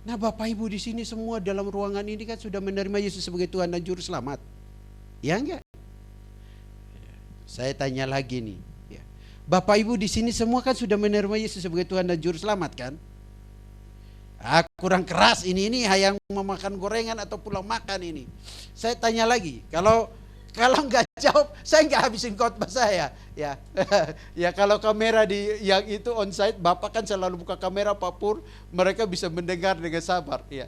Nah, Bapak Ibu di sini semua dalam ruangan ini kan sudah menerima Yesus sebagai Tuhan dan Juru Selamat, ya enggak? Saya tanya lagi nih. Bapak Ibu di sini semua kan sudah menerima Yesus sebagai Tuhan dan Juru Selamat kan? Kurang keras ini yang memakan gorengan atau pulang makan ini. Saya tanya lagi, kalau nggak jawab, saya nggak habisin khotbah saya. Ya kalau kamera yang itu onsite, Bapak kan selalu buka kamera apapun, mereka bisa mendengar dengan sabar. Ya,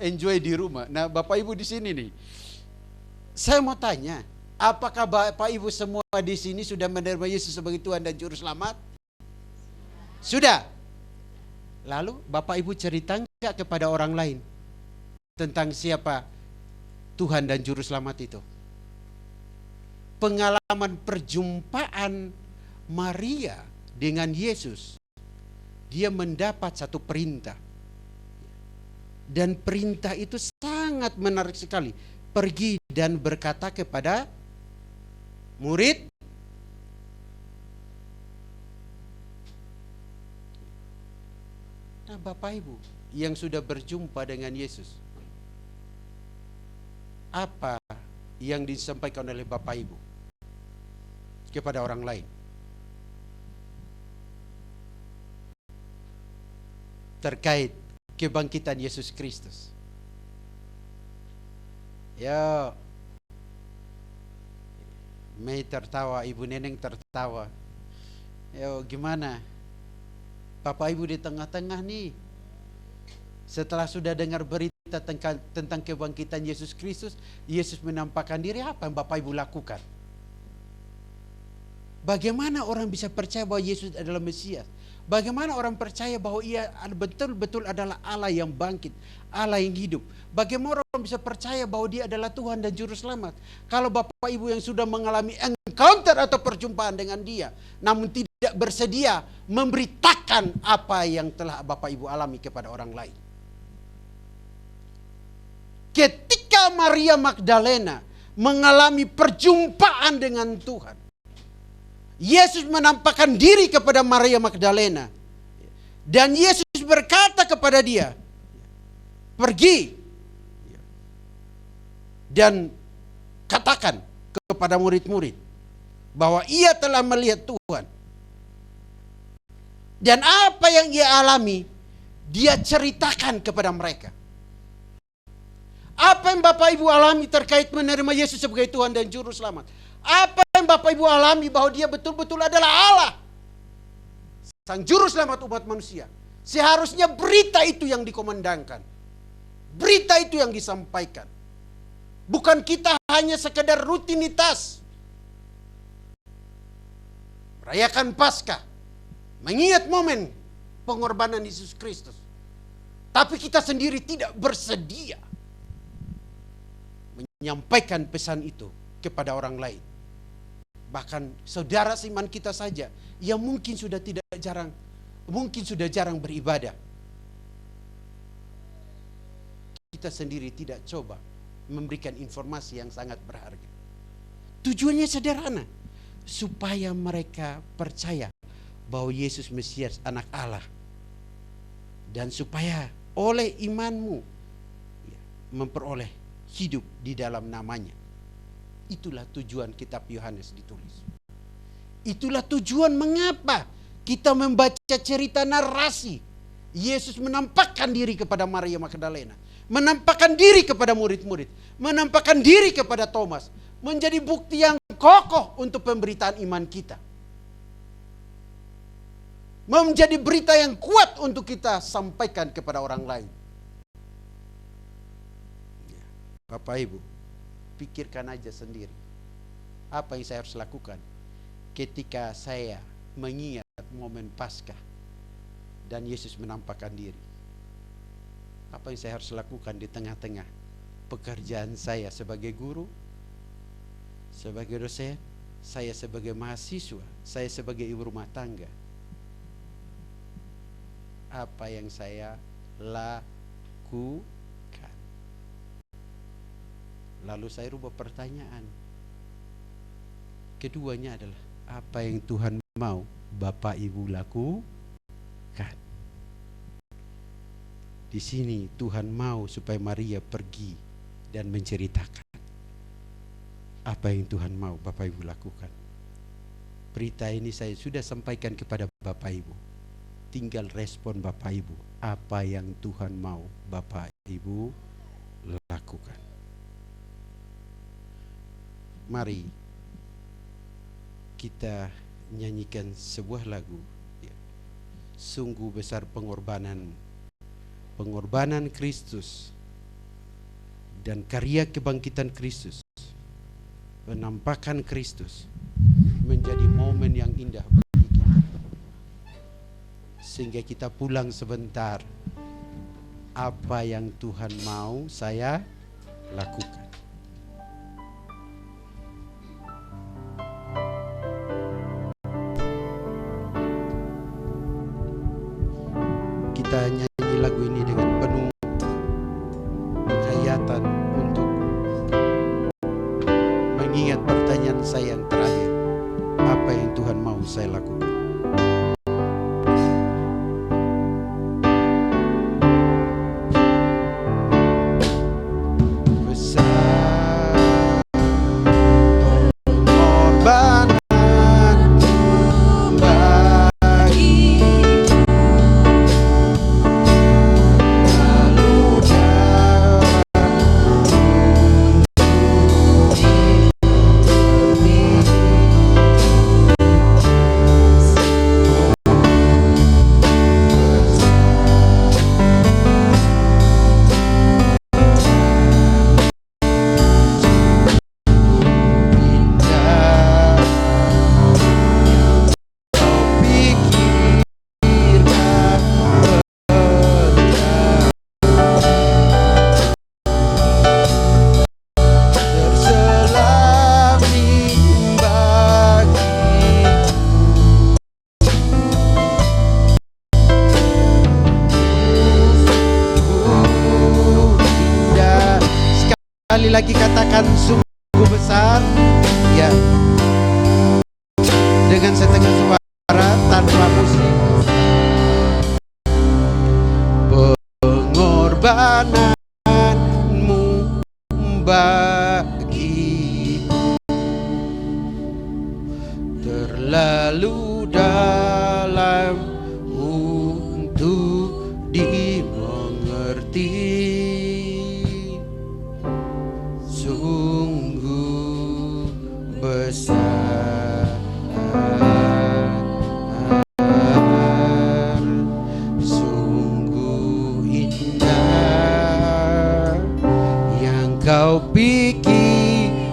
enjoy di rumah. Nah, Bapak Ibu di sini nih, saya mau tanya. Apakah Bapak Ibu semua di sini sudah menerima Yesus sebagai Tuhan dan Juru Selamat? Sudah. Lalu Bapak Ibu cerita enggak kepada orang lain tentang siapa Tuhan dan Juru Selamat itu? Pengalaman perjumpaan Maria dengan Yesus, dia mendapat satu perintah. Dan perintah itu sangat menarik sekali. Pergi dan berkata kepada murid, nah Bapak Ibu yang sudah berjumpa dengan Yesus, apa yang disampaikan oleh Bapak Ibu kepada orang lain? Terkait kebangkitan Yesus Kristus. Ya, Mei tertawa, Ibu Neneng tertawa. Yo, gimana? Bapak Ibu di tengah-tengah nih, setelah sudah dengar berita tentang kebangkitan Yesus Kristus, Yesus menampakkan diri, apa yang Bapak Ibu lakukan? Bagaimana orang bisa percaya bahwa Yesus adalah Mesias? Bagaimana orang percaya bahwa ia betul-betul adalah Allah yang bangkit, Allah yang hidup? Bagaimana orang bisa percaya bahwa dia adalah Tuhan dan Juru Selamat? Kalau Bapak Ibu yang sudah mengalami encounter atau perjumpaan dengan dia, namun tidak bersedia memberitakan apa yang telah Bapak Ibu alami kepada orang lain. Ketika Maria Magdalena mengalami perjumpaan dengan Tuhan, Yesus menampakkan diri kepada Maria Magdalena. Dan Yesus berkata kepada dia, pergi dan katakan kepada murid-murid bahwa ia telah melihat Tuhan. Dan apa yang ia alami, dia ceritakan kepada mereka. Apa yang Bapak Ibu alami terkait menerima Yesus sebagai Tuhan dan Juru Selamat? Apa yang Bapak Ibu alami bahwa Dia betul-betul adalah Allah, Sang Juru Selamat umat manusia? Seharusnya berita itu yang dikomandangkan. Berita itu yang disampaikan. Bukan kita hanya sekedar rutinitas merayakan Paskah, mengingat momen pengorbanan Yesus Kristus. Tapi kita sendiri tidak bersedia menyampaikan pesan itu kepada orang lain. Bahkan saudara seiman kita saja yang mungkin sudah jarang beribadah. Kita sendiri tidak coba memberikan informasi yang sangat berharga. Tujuannya sederhana, supaya mereka percaya bahwa Yesus Mesias anak Allah, dan supaya oleh imanmu memperoleh hidup di dalam namanya. Itulah tujuan kitab Yohanes ditulis. Itulah tujuan mengapa kita membaca cerita narasi Yesus menampakkan diri kepada Maria Magdalena, menampakkan diri kepada murid-murid, menampakkan diri kepada Thomas, menjadi bukti yang kokoh untuk pemberitaan iman kita. Menjadi berita yang kuat untuk kita sampaikan kepada orang lain. Bapak Ibu, pikirkan aja sendiri. Apa yang saya harus lakukan ketika saya mengingat momen Paskah dan Yesus menampakkan diri? Apa yang saya harus lakukan di tengah-tengah pekerjaan saya sebagai guru, sebagai dosen, saya sebagai mahasiswa, saya sebagai ibu rumah tangga? Apa yang saya lakukan? Lalu saya rubah pertanyaan. Keduanya adalah, apa yang Tuhan mau Bapak Ibu lakukan? Di sini Tuhan mau supaya Maria pergi dan menceritakan apa yang Tuhan mau Bapak Ibu lakukan. Berita ini saya sudah sampaikan kepada Bapak Ibu. Tinggal respon Bapak Ibu, apa yang Tuhan mau Bapak Ibu lakukan. Mari kita nyanyikan sebuah lagu, sungguh besar pengorbanan Kristus dan karya kebangkitan Kristus, penampakan Kristus menjadi momen yang indah bagi kita, sehingga kita pulang sebentar. Apa yang Tuhan mau saya lakukan. Kita nyanyi lagu ini dengan penuh penghayatan untuk mengingat pertanyaan saya yang terakhir, apa yang Tuhan mau saya lakukan. Sekali lagi katakan, sungguh besar, ya, dengan setengah suara tanpa musik. Pengorbananmu bagiku terlalu dalam untuk dimengerti. besar, sungguh indah yang kau pikirkan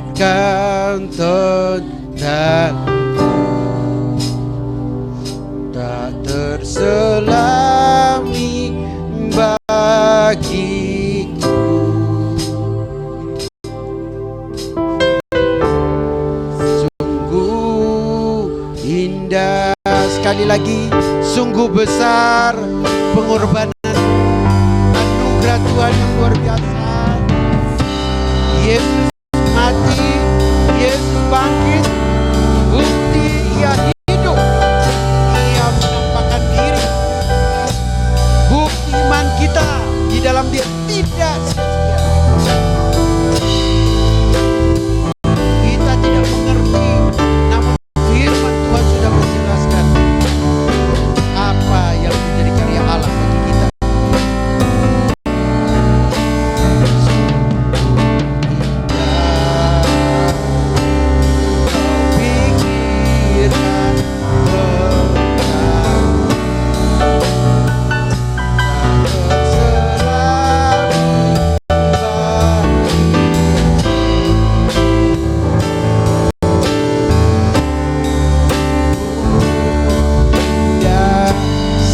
tentangku, tak terselami bagiku. Sungguh indah, sekali lagi, sungguh besar pengorbanan anugerah Tuhan yang luar biasa. Yesus mati, Yesus bangkit, bukti Ia hidup, Ia menampakkan diri. Bukti iman kita di dalam Dia tidak sia-sia. Kita tidak mengerti, namun firman Tuhan sudah menjelaskan apa yang menjadi karya Allah bagi kita.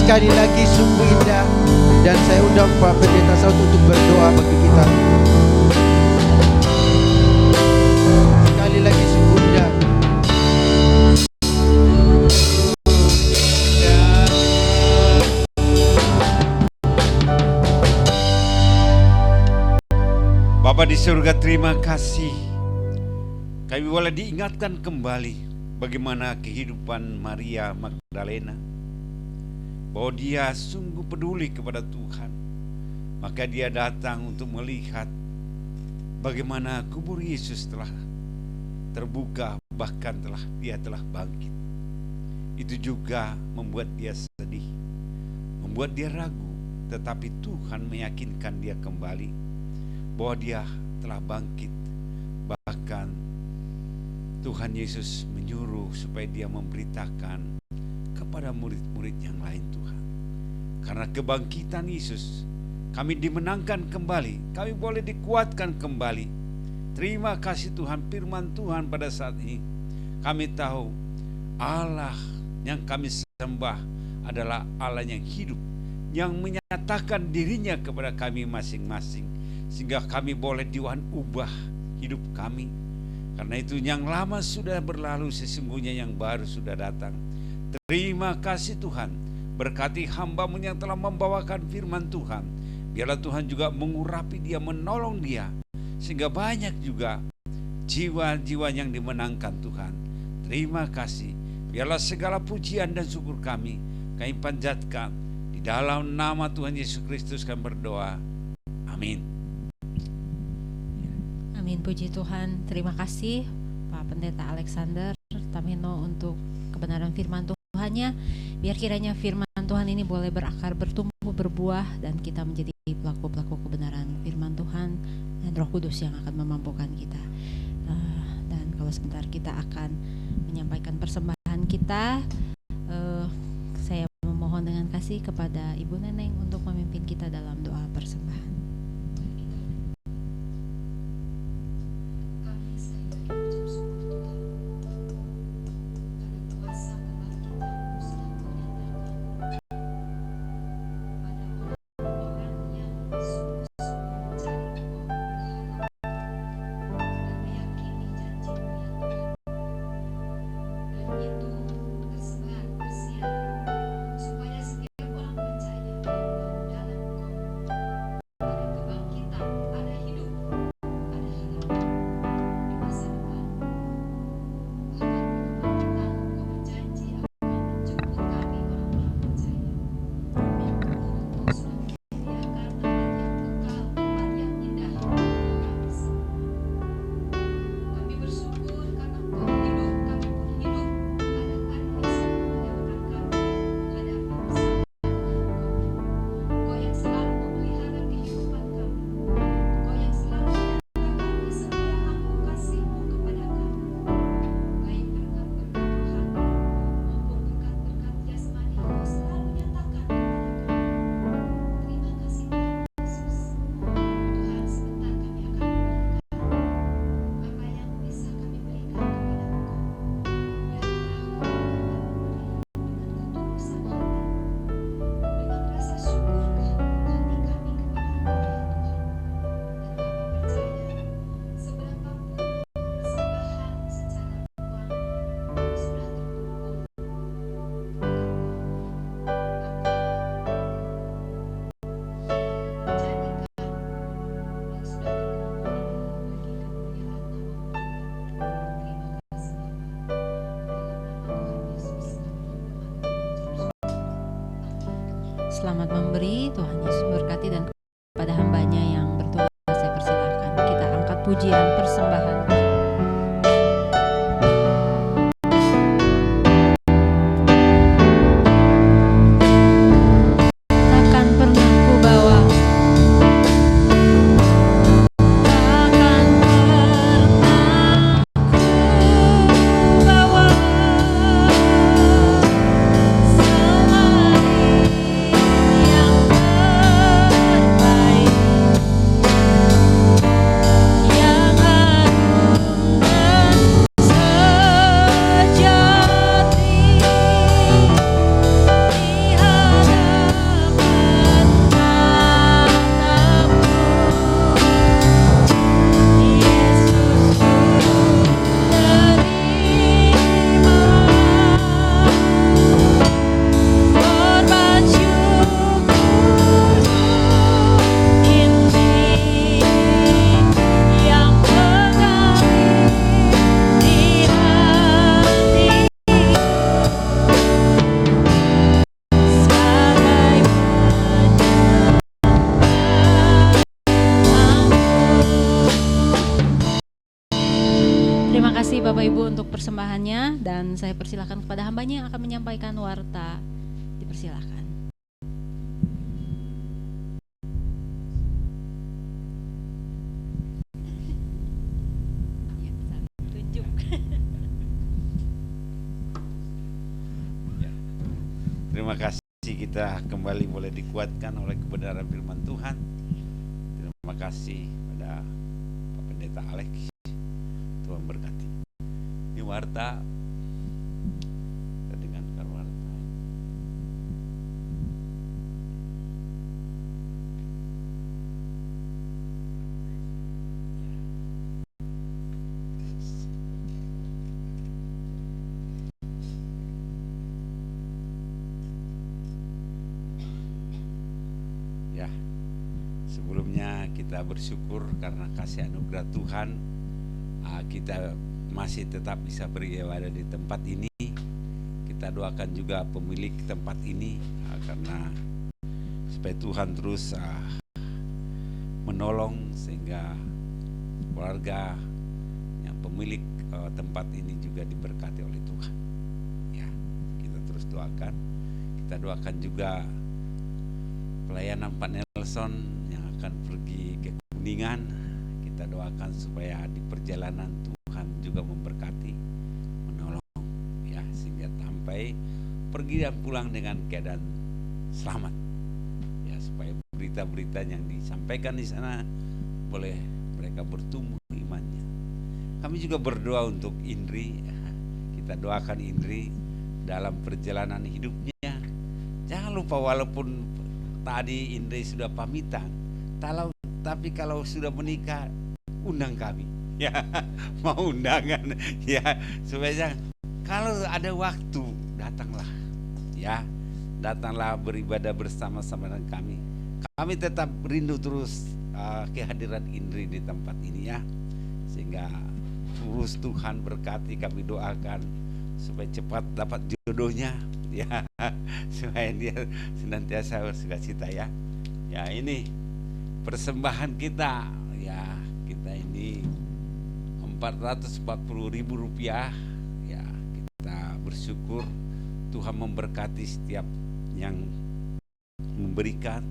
Sekali lagi sungguh indah, dan saya undang Pak Pendeta Saud untuk berdoa bagi kita. Sekali lagi sungguh indah. Bapa di surga, terima kasih. Kami boleh diingatkan kembali bagaimana kehidupan Maria Magdalena, bahwa dia sungguh peduli kepada Tuhan. Maka dia datang untuk melihat bagaimana kubur Yesus telah terbuka, bahkan dia telah bangkit. Itu juga membuat dia sedih, membuat dia ragu, tetapi Tuhan meyakinkan dia kembali bahwa dia telah bangkit. Bahkan Tuhan Yesus menyuruh supaya dia memberitakan kepada murid-murid yang lain Tuhan. Karena kebangkitan Yesus, kami dimenangkan kembali, kami boleh dikuatkan kembali. Terima kasih Tuhan, firman Tuhan pada saat ini. Kami tahu Allah yang kami sembah adalah Allah yang hidup, yang menyatakan dirinya kepada kami masing-masing, sehingga kami boleh ubah hidup kami. Karena itu yang lama sudah berlalu, sesungguhnya yang baru sudah datang. Terima kasih Tuhan, berkati hamba-Mu yang telah membawakan firman Tuhan. Biarlah Tuhan juga mengurapi dia, menolong dia, sehingga banyak juga jiwa-jiwa yang dimenangkan Tuhan. Terima kasih. Biarlah segala pujian dan syukur kami panjatkan di dalam nama Tuhan Yesus Kristus kami berdoa. Amin. Amin, puji Tuhan. Terima kasih Pak Pendeta Alexander Tamino untuk kebenaran firman Tuhannya. Biar kiranya firman Tuhan ini boleh berakar, bertumbuh, berbuah, dan kita menjadi pelaku-pelaku kebenaran firman Tuhan, dan Roh Kudus yang akan memampukan kita. Dan kalau sebentar kita akan menyampaikan persembahan kita, saya memohon dengan kasih kepada Ibu Neneng untuk memimpin kita dalam doa persembahan. selamat memberi. Tuhan Yesus berkati, dan kepada hambanya yang bertugas saya persilahkan. Kita angkat pujian persembahan. Takkan pernah ku bawa, takkan pernah ku bawa selain yang terbaik, yang agung dan sejati di hadapan matamu. Yesus, ku terima korban syukurku ini yang mengalir di hatiku sebagai Terima kasih Bapak Ibu untuk persembahannya, dan saya persilahkan kepada hambanya yang akan menyampaikan warta. Dipersilahkan. Tunjuk. Terima kasih, kita kembali boleh dikuatkan oleh kebenaran firman Tuhan. Terima kasih pada Pak Pendeta Alex. Tuhan berkati. Ini warta, kita dengarkan warta. Ya, sebelumnya kita bersyukur karena kasih anugerah Tuhan, kita masih tetap bisa beribadah di tempat ini. Kita doakan juga pemilik tempat ini, karena supaya Tuhan terus menolong sehingga keluarga yang pemilik tempat ini juga diberkati oleh Tuhan. Ya, kita terus doakan. Kita doakan juga pelayanan Pak Nelson yang akan pergi ke Kuningan. Kita doakan supaya di perjalanan Tuhan juga memberkati, menolong, ya, sehingga sampai pergi dan pulang dengan keadaan selamat. Ya, supaya berita-berita yang disampaikan di sana boleh mereka bertumbuh imannya. Kami juga berdoa untuk Indri. Kita doakan Indri dalam perjalanan hidupnya. Jangan lupa, walaupun tadi Indri sudah pamitan, tapi kalau sudah menikah, undang kami. Ya, mau undangan, ya, supaya kalau ada waktu datanglah, ya, datanglah beribadah bersama-sama dengan kami. Kami tetap rindu terus kehadiran Indri di tempat ini, ya, sehingga terus Tuhan berkati. Kami doakan supaya cepat dapat jodohnya, ya, supaya dia senantiasa bersukacita, ya. Ya, ini persembahan kita, ya, kita ini 440.000 rupiah, ya. Kita bersyukur Tuhan memberkati setiap yang memberikan.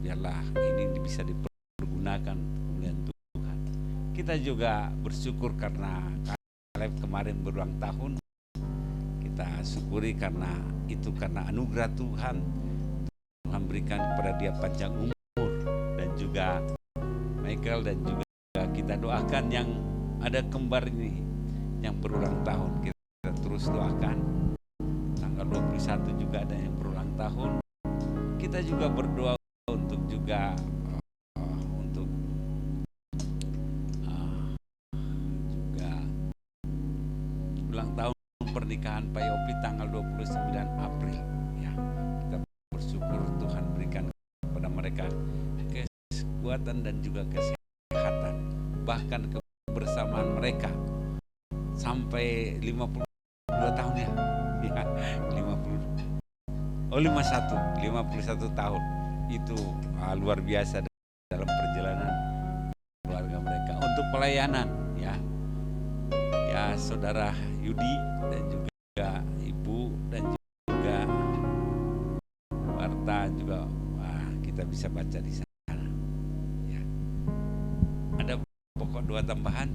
Biarlah ini bisa dipergunakan kemuliaan Tuhan. Kita juga bersyukur karena Kaleb kemarin berulang tahun. Kita syukuri karena itu karena anugerah Tuhan. Tuhan berikan kepada dia panjang umur, dan juga Michael, dan juga kita doakan yang ada kembar ini yang berulang tahun. Kita terus doakan. Tanggal 21 juga ada yang berulang tahun. Kita juga berdoa untuk juga untuk juga ulang tahun pernikahan Pak Yopi tanggal 29 April, ya. Kita bersyukur Tuhan berikan kepada mereka kekuatan dan juga kesehatan, bahkan kebersamaan mereka sampai 52 tahun, ya. Ya, 50. 51 tahun. Itu luar biasa dalam perjalanan keluarga mereka untuk pelayanan ya. Ya, Saudara Yudi dan juga Ibu dan juga Marta juga, kita bisa baca di sana. Ya. Ada pokok doa tambahan?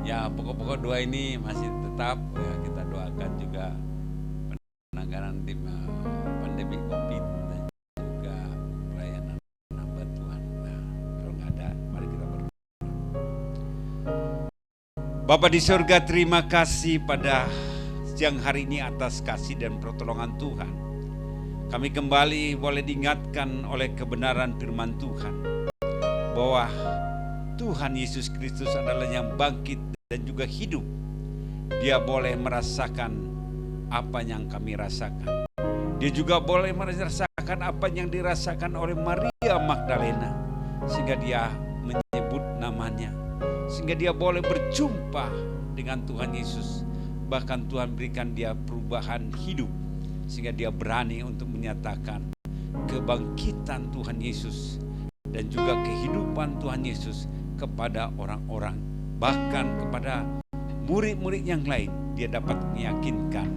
Ya, pokok-pokok doa ini masih tetap ya, kita doakan juga penanganan di pandemi COVID dan juga pelayanan hamba Tuhan. Nah, kalau nggak ada, mari kita berdoa. Bapa di surga, terima kasih pada siang hari ini atas kasih dan pertolongan Tuhan. Kami kembali boleh diingatkan oleh kebenaran firman Tuhan bahwa Tuhan Yesus Kristus adalah yang bangkit dan juga hidup. Dia boleh merasakan apa yang kami rasakan. Dia juga boleh merasakan apa yang dirasakan oleh Maria Magdalena, sehingga dia menyebut namanya, sehingga dia boleh berjumpa dengan Tuhan Yesus. Bahkan Tuhan berikan dia perubahan hidup, sehingga dia berani untuk menyatakan kebangkitan Tuhan Yesus dan juga kehidupan Tuhan Yesus kepada orang-orang, bahkan kepada murid-murid yang lain. Dia dapat meyakinkan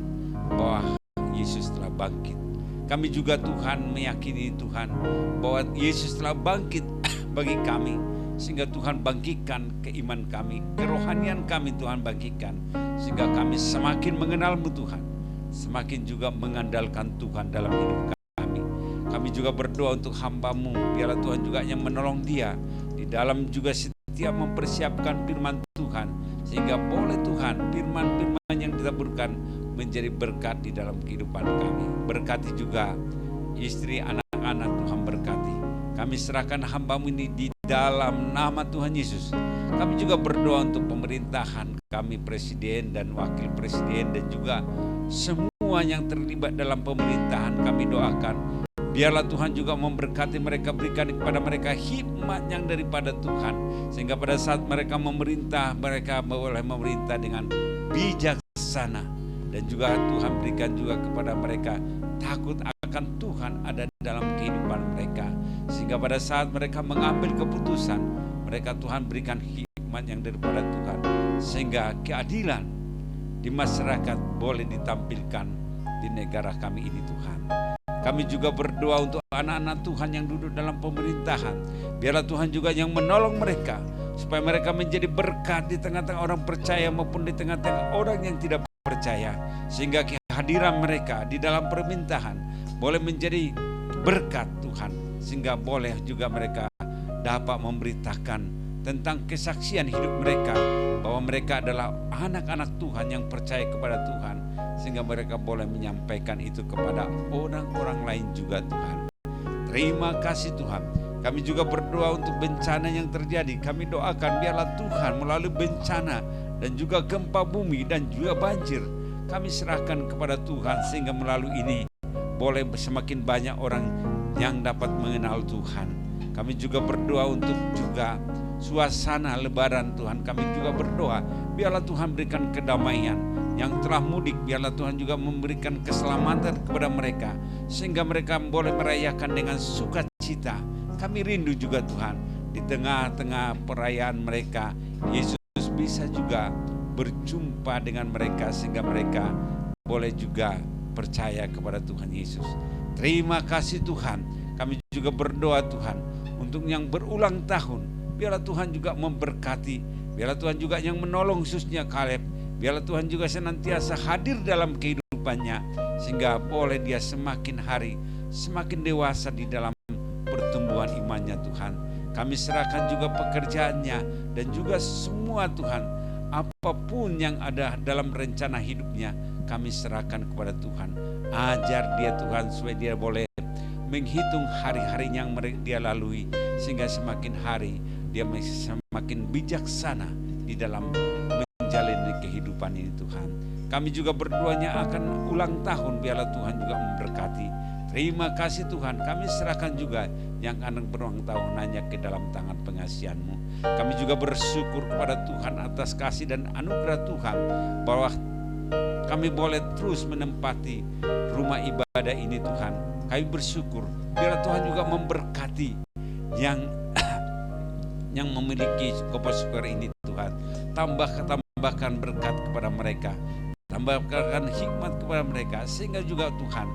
bahwa Yesus telah bangkit. Kami juga Tuhan meyakini Tuhan bahwa Yesus telah bangkit bagi kami, sehingga Tuhan bangkitkan keiman kami, kerohanian kami Tuhan bangkitkan, sehingga kami semakin mengenal-Mu Tuhan, semakin juga mengandalkan Tuhan dalam hidup kami. Kami juga berdoa untuk hamba-Mu, biarlah Tuhan juga yang menolong dia di dalam juga setiap mempersiapkan firman Tuhan, sehingga boleh Tuhan firman-firman yang ditaburkan menjadi berkat di dalam kehidupan kami. Berkati juga istri, anak-anak, Tuhan berkati. Kami serahkan hamba-Mu ini di dalam nama Tuhan Yesus. Kami juga berdoa untuk pemerintahan kami, presiden dan wakil presiden, dan juga semua yang terlibat dalam pemerintahan. Kami doakan biarlah Tuhan juga memberkati mereka, berikan kepada mereka hikmat yang daripada Tuhan, sehingga pada saat mereka memerintah, mereka boleh memerintah dengan bijaksana, dan juga Tuhan berikan juga kepada mereka takut akan Tuhan ada dalam kehidupan mereka, sehingga pada saat mereka mengambil keputusan, mereka Tuhan berikan hikmat yang daripada Tuhan, sehingga keadilan di masyarakat boleh ditampilkan di negara kami ini Tuhan. Kami juga berdoa untuk anak-anak Tuhan yang duduk dalam pemerintahan. Biarlah Tuhan juga yang menolong mereka, supaya mereka menjadi berkat di tengah-tengah orang percaya maupun di tengah-tengah orang yang tidak percaya, sehingga kehadiran mereka di dalam pemerintahan boleh menjadi berkat Tuhan, sehingga boleh juga mereka dapat memberitakan tentang kesaksian hidup mereka, bahwa mereka adalah anak-anak Tuhan yang percaya kepada Tuhan, sehingga mereka boleh menyampaikan itu kepada orang-orang lain juga Tuhan. Terima kasih Tuhan. Kami juga berdoa untuk bencana yang terjadi. Kami doakan biarlah Tuhan melalui bencana dan juga gempa bumi dan juga banjir, kami serahkan kepada Tuhan, sehingga melalui ini boleh semakin banyak orang yang dapat mengenal Tuhan. Kami juga berdoa untuk juga suasana lebaran Tuhan. Kami juga berdoa biarlah Tuhan berikan kedamaian. Yang telah mudik, biarlah Tuhan juga memberikan keselamatan kepada mereka, sehingga mereka boleh merayakan dengan sukacita. Kami rindu juga Tuhan, di tengah-tengah perayaan mereka, Yesus bisa juga berjumpa dengan mereka, sehingga mereka boleh juga percaya kepada Tuhan Yesus. Terima kasih Tuhan. Kami juga berdoa Tuhan untuk yang berulang tahun, biarlah Tuhan juga memberkati, biarlah Tuhan juga yang menolong khususnya Kaleb. Biarlah Tuhan juga senantiasa hadir dalam kehidupannya, sehingga boleh dia semakin hari semakin dewasa di dalam pertumbuhan imannya Tuhan. Kami serahkan juga pekerjaannya dan juga semua Tuhan, apapun yang ada dalam rencana hidupnya, kami serahkan kepada Tuhan. Ajar dia Tuhan supaya dia boleh menghitung hari-hari yang dia lalui, sehingga semakin hari dia semakin bijaksana di dalam menjalani kehidupan ini Tuhan. Kami juga berdoanya akan ulang tahun, biarlah Tuhan juga memberkati. Terima kasih Tuhan. Kami serahkan juga yang akan berulang tahun hanya ke dalam tangan pengasihan-Mu. Kami juga bersyukur kepada Tuhan atas kasih dan anugerah Tuhan, bahwa kami boleh terus menempati rumah ibadah ini Tuhan. Kami bersyukur, biarlah Tuhan juga memberkati yang memiliki Kopas Square ini Tuhan. Tambahkan berkat kepada mereka, tambahkan hikmat kepada mereka, sehingga juga Tuhan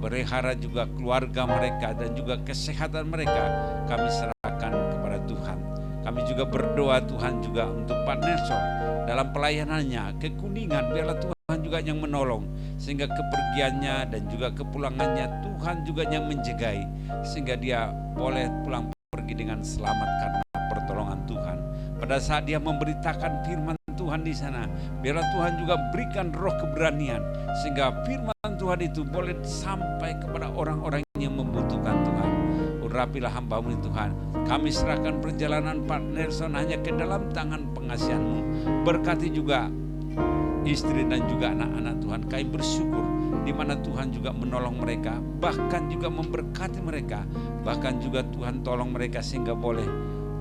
berihara juga keluarga mereka dan juga kesehatan mereka kami serahkan kepada Tuhan. Kami juga berdoa Tuhan juga untuk Pak Nelson dalam pelayanannya ke Kuningan, biarlah Tuhan juga yang menolong, sehingga kepergiannya dan juga kepulangannya Tuhan juga yang menjagai, sehingga dia boleh pulang pergi dengan selamat karena pertolongan Tuhan. Pada saat dia memberitakan firman Tuhan di sana, biarlah Tuhan juga berikan roh keberanian, sehingga firman Tuhan itu boleh sampai kepada orang-orang yang membutuhkan Tuhan. Urapilah hamba-Mu Tuhan. Kami serahkan perjalanan Pak Nelson hanya ke dalam tangan pengasihan-Mu. Berkati juga istri dan juga anak-anak Tuhan. Kami bersyukur di mana Tuhan juga menolong mereka, bahkan juga memberkati mereka, bahkan juga Tuhan tolong mereka sehingga boleh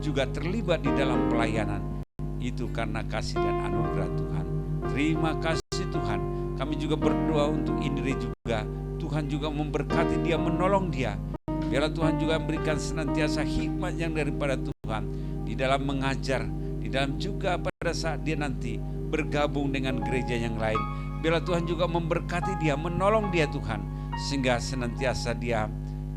juga terlibat di dalam pelayanan. Itu karena kasih dan anugerah Tuhan. Terima kasih Tuhan. Kami juga berdoa untuk Indri juga. Tuhan juga memberkati dia, menolong dia. Biarlah Tuhan juga memberikan senantiasa hikmat yang daripada Tuhan di dalam mengajar, di dalam juga pada saat dia nanti bergabung dengan gereja yang lain. Biarlah Tuhan juga memberkati dia, menolong dia Tuhan, sehingga senantiasa dia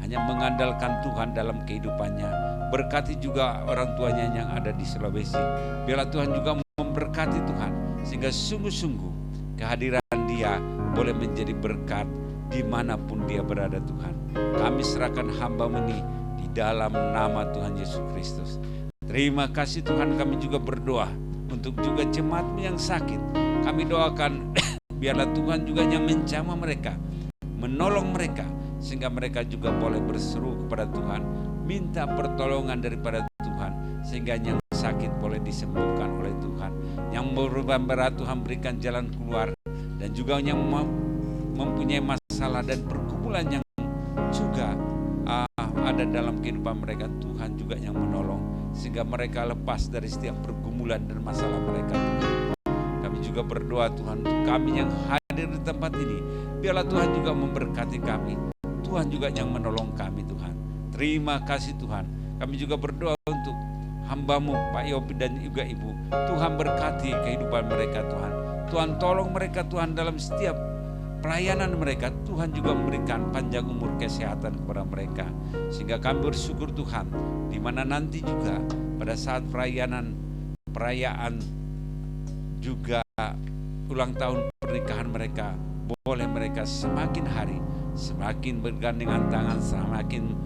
hanya mengandalkan Tuhan dalam kehidupannya. Berkati juga orang tuanya yang ada di Sulawesi. Biarlah Tuhan juga memberkati Tuhan, sehingga sungguh-sungguh kehadiran dia boleh menjadi berkat dimanapun dia berada Tuhan. Kami serahkan hamba-Mu ini di dalam nama Tuhan Yesus Kristus. Terima kasih Tuhan. Kami juga berdoa untuk juga jemaat-Mu yang sakit. Kami doakan biarlah Tuhan juga yang menjamah mereka, menolong mereka, sehingga mereka juga boleh berseru kepada Tuhan, minta pertolongan daripada Tuhan, sehingga yang sakit boleh disembuhkan oleh Tuhan. Yang berubah berat Tuhan berikan jalan keluar, dan juga yang mempunyai masalah dan pergumulan yang juga ada dalam kehidupan mereka, Tuhan juga yang menolong, sehingga mereka lepas dari setiap pergumulan dan masalah mereka. Kami juga berdoa Tuhan untuk kami yang hadir di tempat ini, biarlah Tuhan juga memberkati kami, Tuhan juga yang menolong kami Tuhan. Terima kasih Tuhan. Kami juga berdoa untuk hamba-Mu Pak Yopi dan juga Ibu. Tuhan berkati kehidupan mereka Tuhan. Tuhan tolong mereka Tuhan dalam setiap pelayanan mereka. Tuhan juga memberikan panjang umur kesehatan kepada mereka, sehingga kami bersyukur Tuhan, di mana nanti juga pada saat perayaan juga ulang tahun pernikahan mereka, boleh mereka semakin hari semakin bergandengan tangan, semakin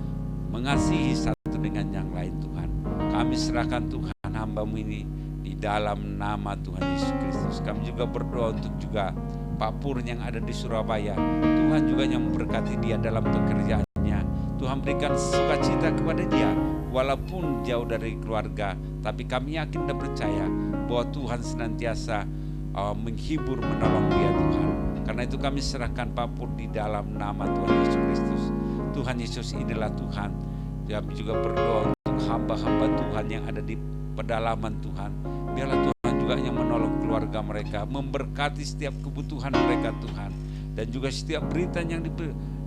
mengasihi satu dengan yang lain Tuhan. Kami serahkan Tuhan hamba-Mu ini di dalam nama Tuhan Yesus Kristus. Kami juga berdoa untuk juga Pak Pur yang ada di Surabaya. Tuhan juga yang memberkati dia dalam pekerjaannya. Tuhan berikan sukacita kepada dia walaupun jauh dari keluarga, tapi kami yakin dan percaya bahwa Tuhan senantiasa menghibur, menolong dia Tuhan. Karena itu kami serahkan Pak Pur di dalam nama Tuhan Yesus Kristus. Tuhan Yesus inilah Tuhan. Kami juga berdoa untuk hamba-hamba Tuhan yang ada di pedalaman Tuhan. Biarlah Tuhan juga yang menolong keluarga mereka, memberkati setiap kebutuhan mereka Tuhan. Dan juga setiap berita yang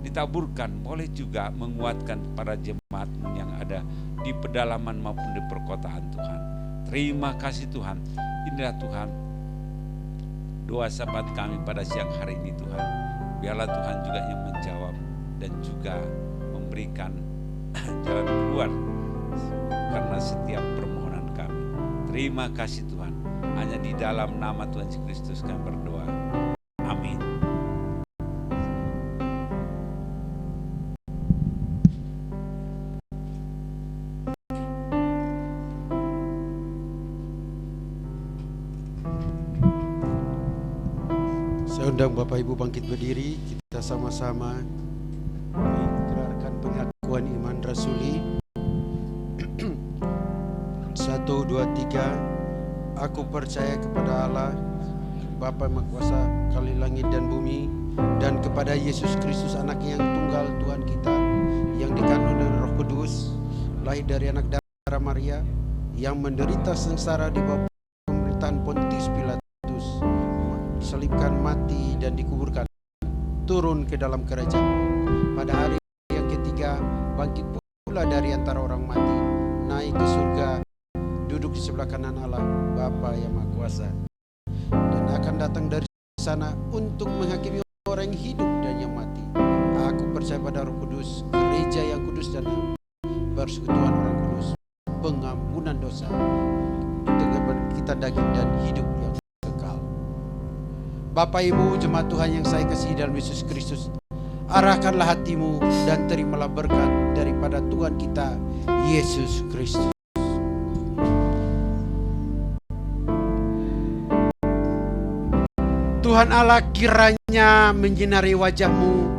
ditaburkan boleh juga menguatkan para jemaat yang ada di pedalaman maupun di perkotaan Tuhan. Terima kasih Tuhan. Inilah Tuhan doa sahabat kami pada siang hari ini Tuhan. Biarlah Tuhan juga yang menjawab dan juga memberikan jalan keluar karena setiap permohonan kami. Terima kasih Tuhan. Hanya di dalam nama Tuhan Yesus Kristus kami berdoa. Amin. Saya undang Bapak Ibu bangkit berdiri, kita sama-sama mengikrarkan pengakuan iman rasuli. 1, 2, 3. Aku percaya kepada Allah, Bapa Maha Kuasa, Kali langit dan bumi, dan kepada Yesus Kristus Anaknya yang tunggal Tuhan kita, yang dikandung dari Roh Kudus, lahir dari anak darah Maria, yang menderita sengsara di bawah pemerintahan Pontius Pilatus, disalibkan, mati, dan dikuburkan, turun ke dalam kerajaan. Pada hari yang ketiga bangkit pula dari antara orang mati, naik ke surga, duduk di sebelah kanan Allah Bapa yang Maha Kuasa, dan akan datang dari sana untuk menghakimi orang yang hidup dan yang mati. Aku percaya pada Roh Kudus, gereja yang kudus dan persekutuan orang kudus, pengampunan dosa, kita daging dan hidup yang kekal. Bapak Ibu jemaat Tuhan yang saya kasihi dalam Yesus Kristus, arahkanlah hatimu dan terimalah berkat daripada Tuhan kita Yesus Kristus. Tuhan Allah kiranya menyinari wajahmu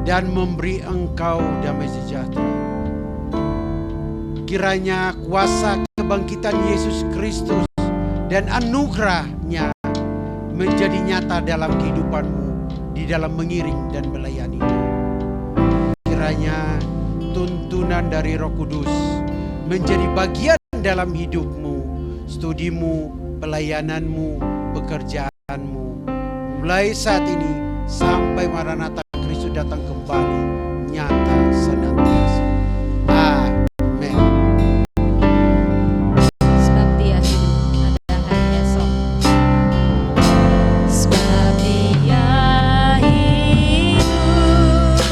dan memberi engkau damai sejahtera. Kiranya kuasa kebangkitan Yesus Kristus dan anugerahnya menjadi nyata dalam kehidupanmu di dalam mengiring dan melayani. Kiranya tuntunan dari Roh Kudus menjadi bagian dalam hidupmu, studimu, pelayananmu, pekerjaanmu, mulai saat ini sampai Maranatha Kristus datang kembali, nyata senantiasa. Amin. Sebab Dia hidup, ada hari esok. Sebab Dia hidup, ada hari esok.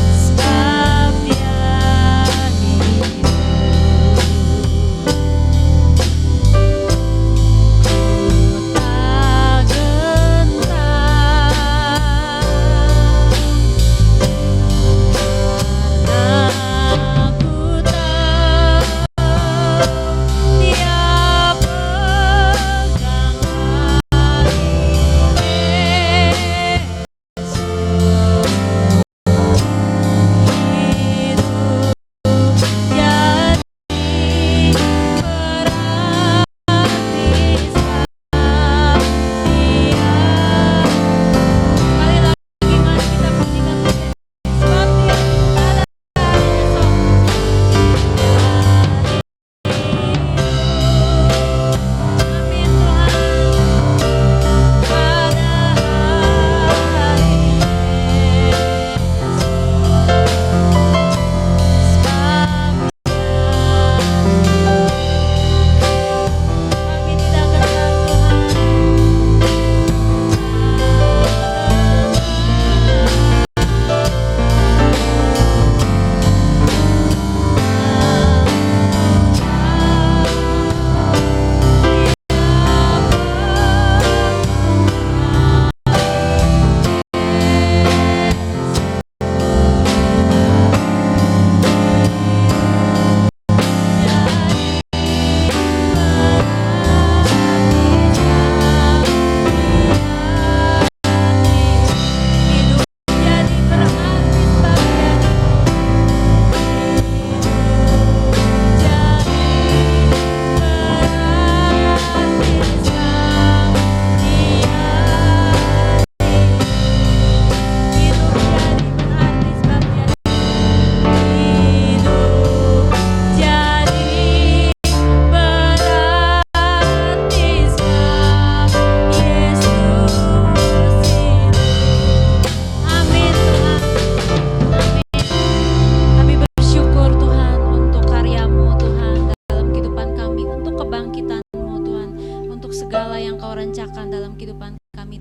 Sebab Dia hidup,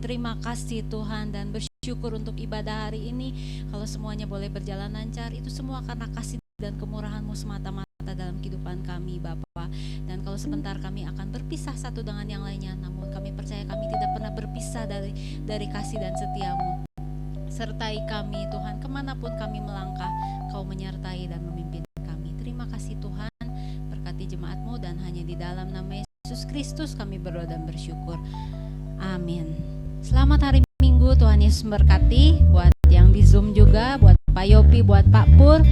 Terima kasih Tuhan dan bersyukur untuk ibadah hari ini. Kalau semuanya boleh berjalan lancar, itu semua karena kasih dan kemurahan-Mu semata-mata dalam kehidupan kami Bapa. Dan kalau sebentar kami akan berpisah satu dengan yang lainnya, namun kami percaya kami tidak pernah berpisah dari kasih dan setia-Mu. Sertai kami Tuhan, kemanapun kami melangkah, Kau menyertai dan memimpin kami. Terima kasih Tuhan, berkati jemaat-Mu, dan hanya di dalam nama Yesus Kristus kami berdoa dan bersyukur. Amin. Selamat hari Minggu, Tuhan Yesus memberkati. Buat yang di Zoom juga, buat Pak Yopi, buat Pak Pur.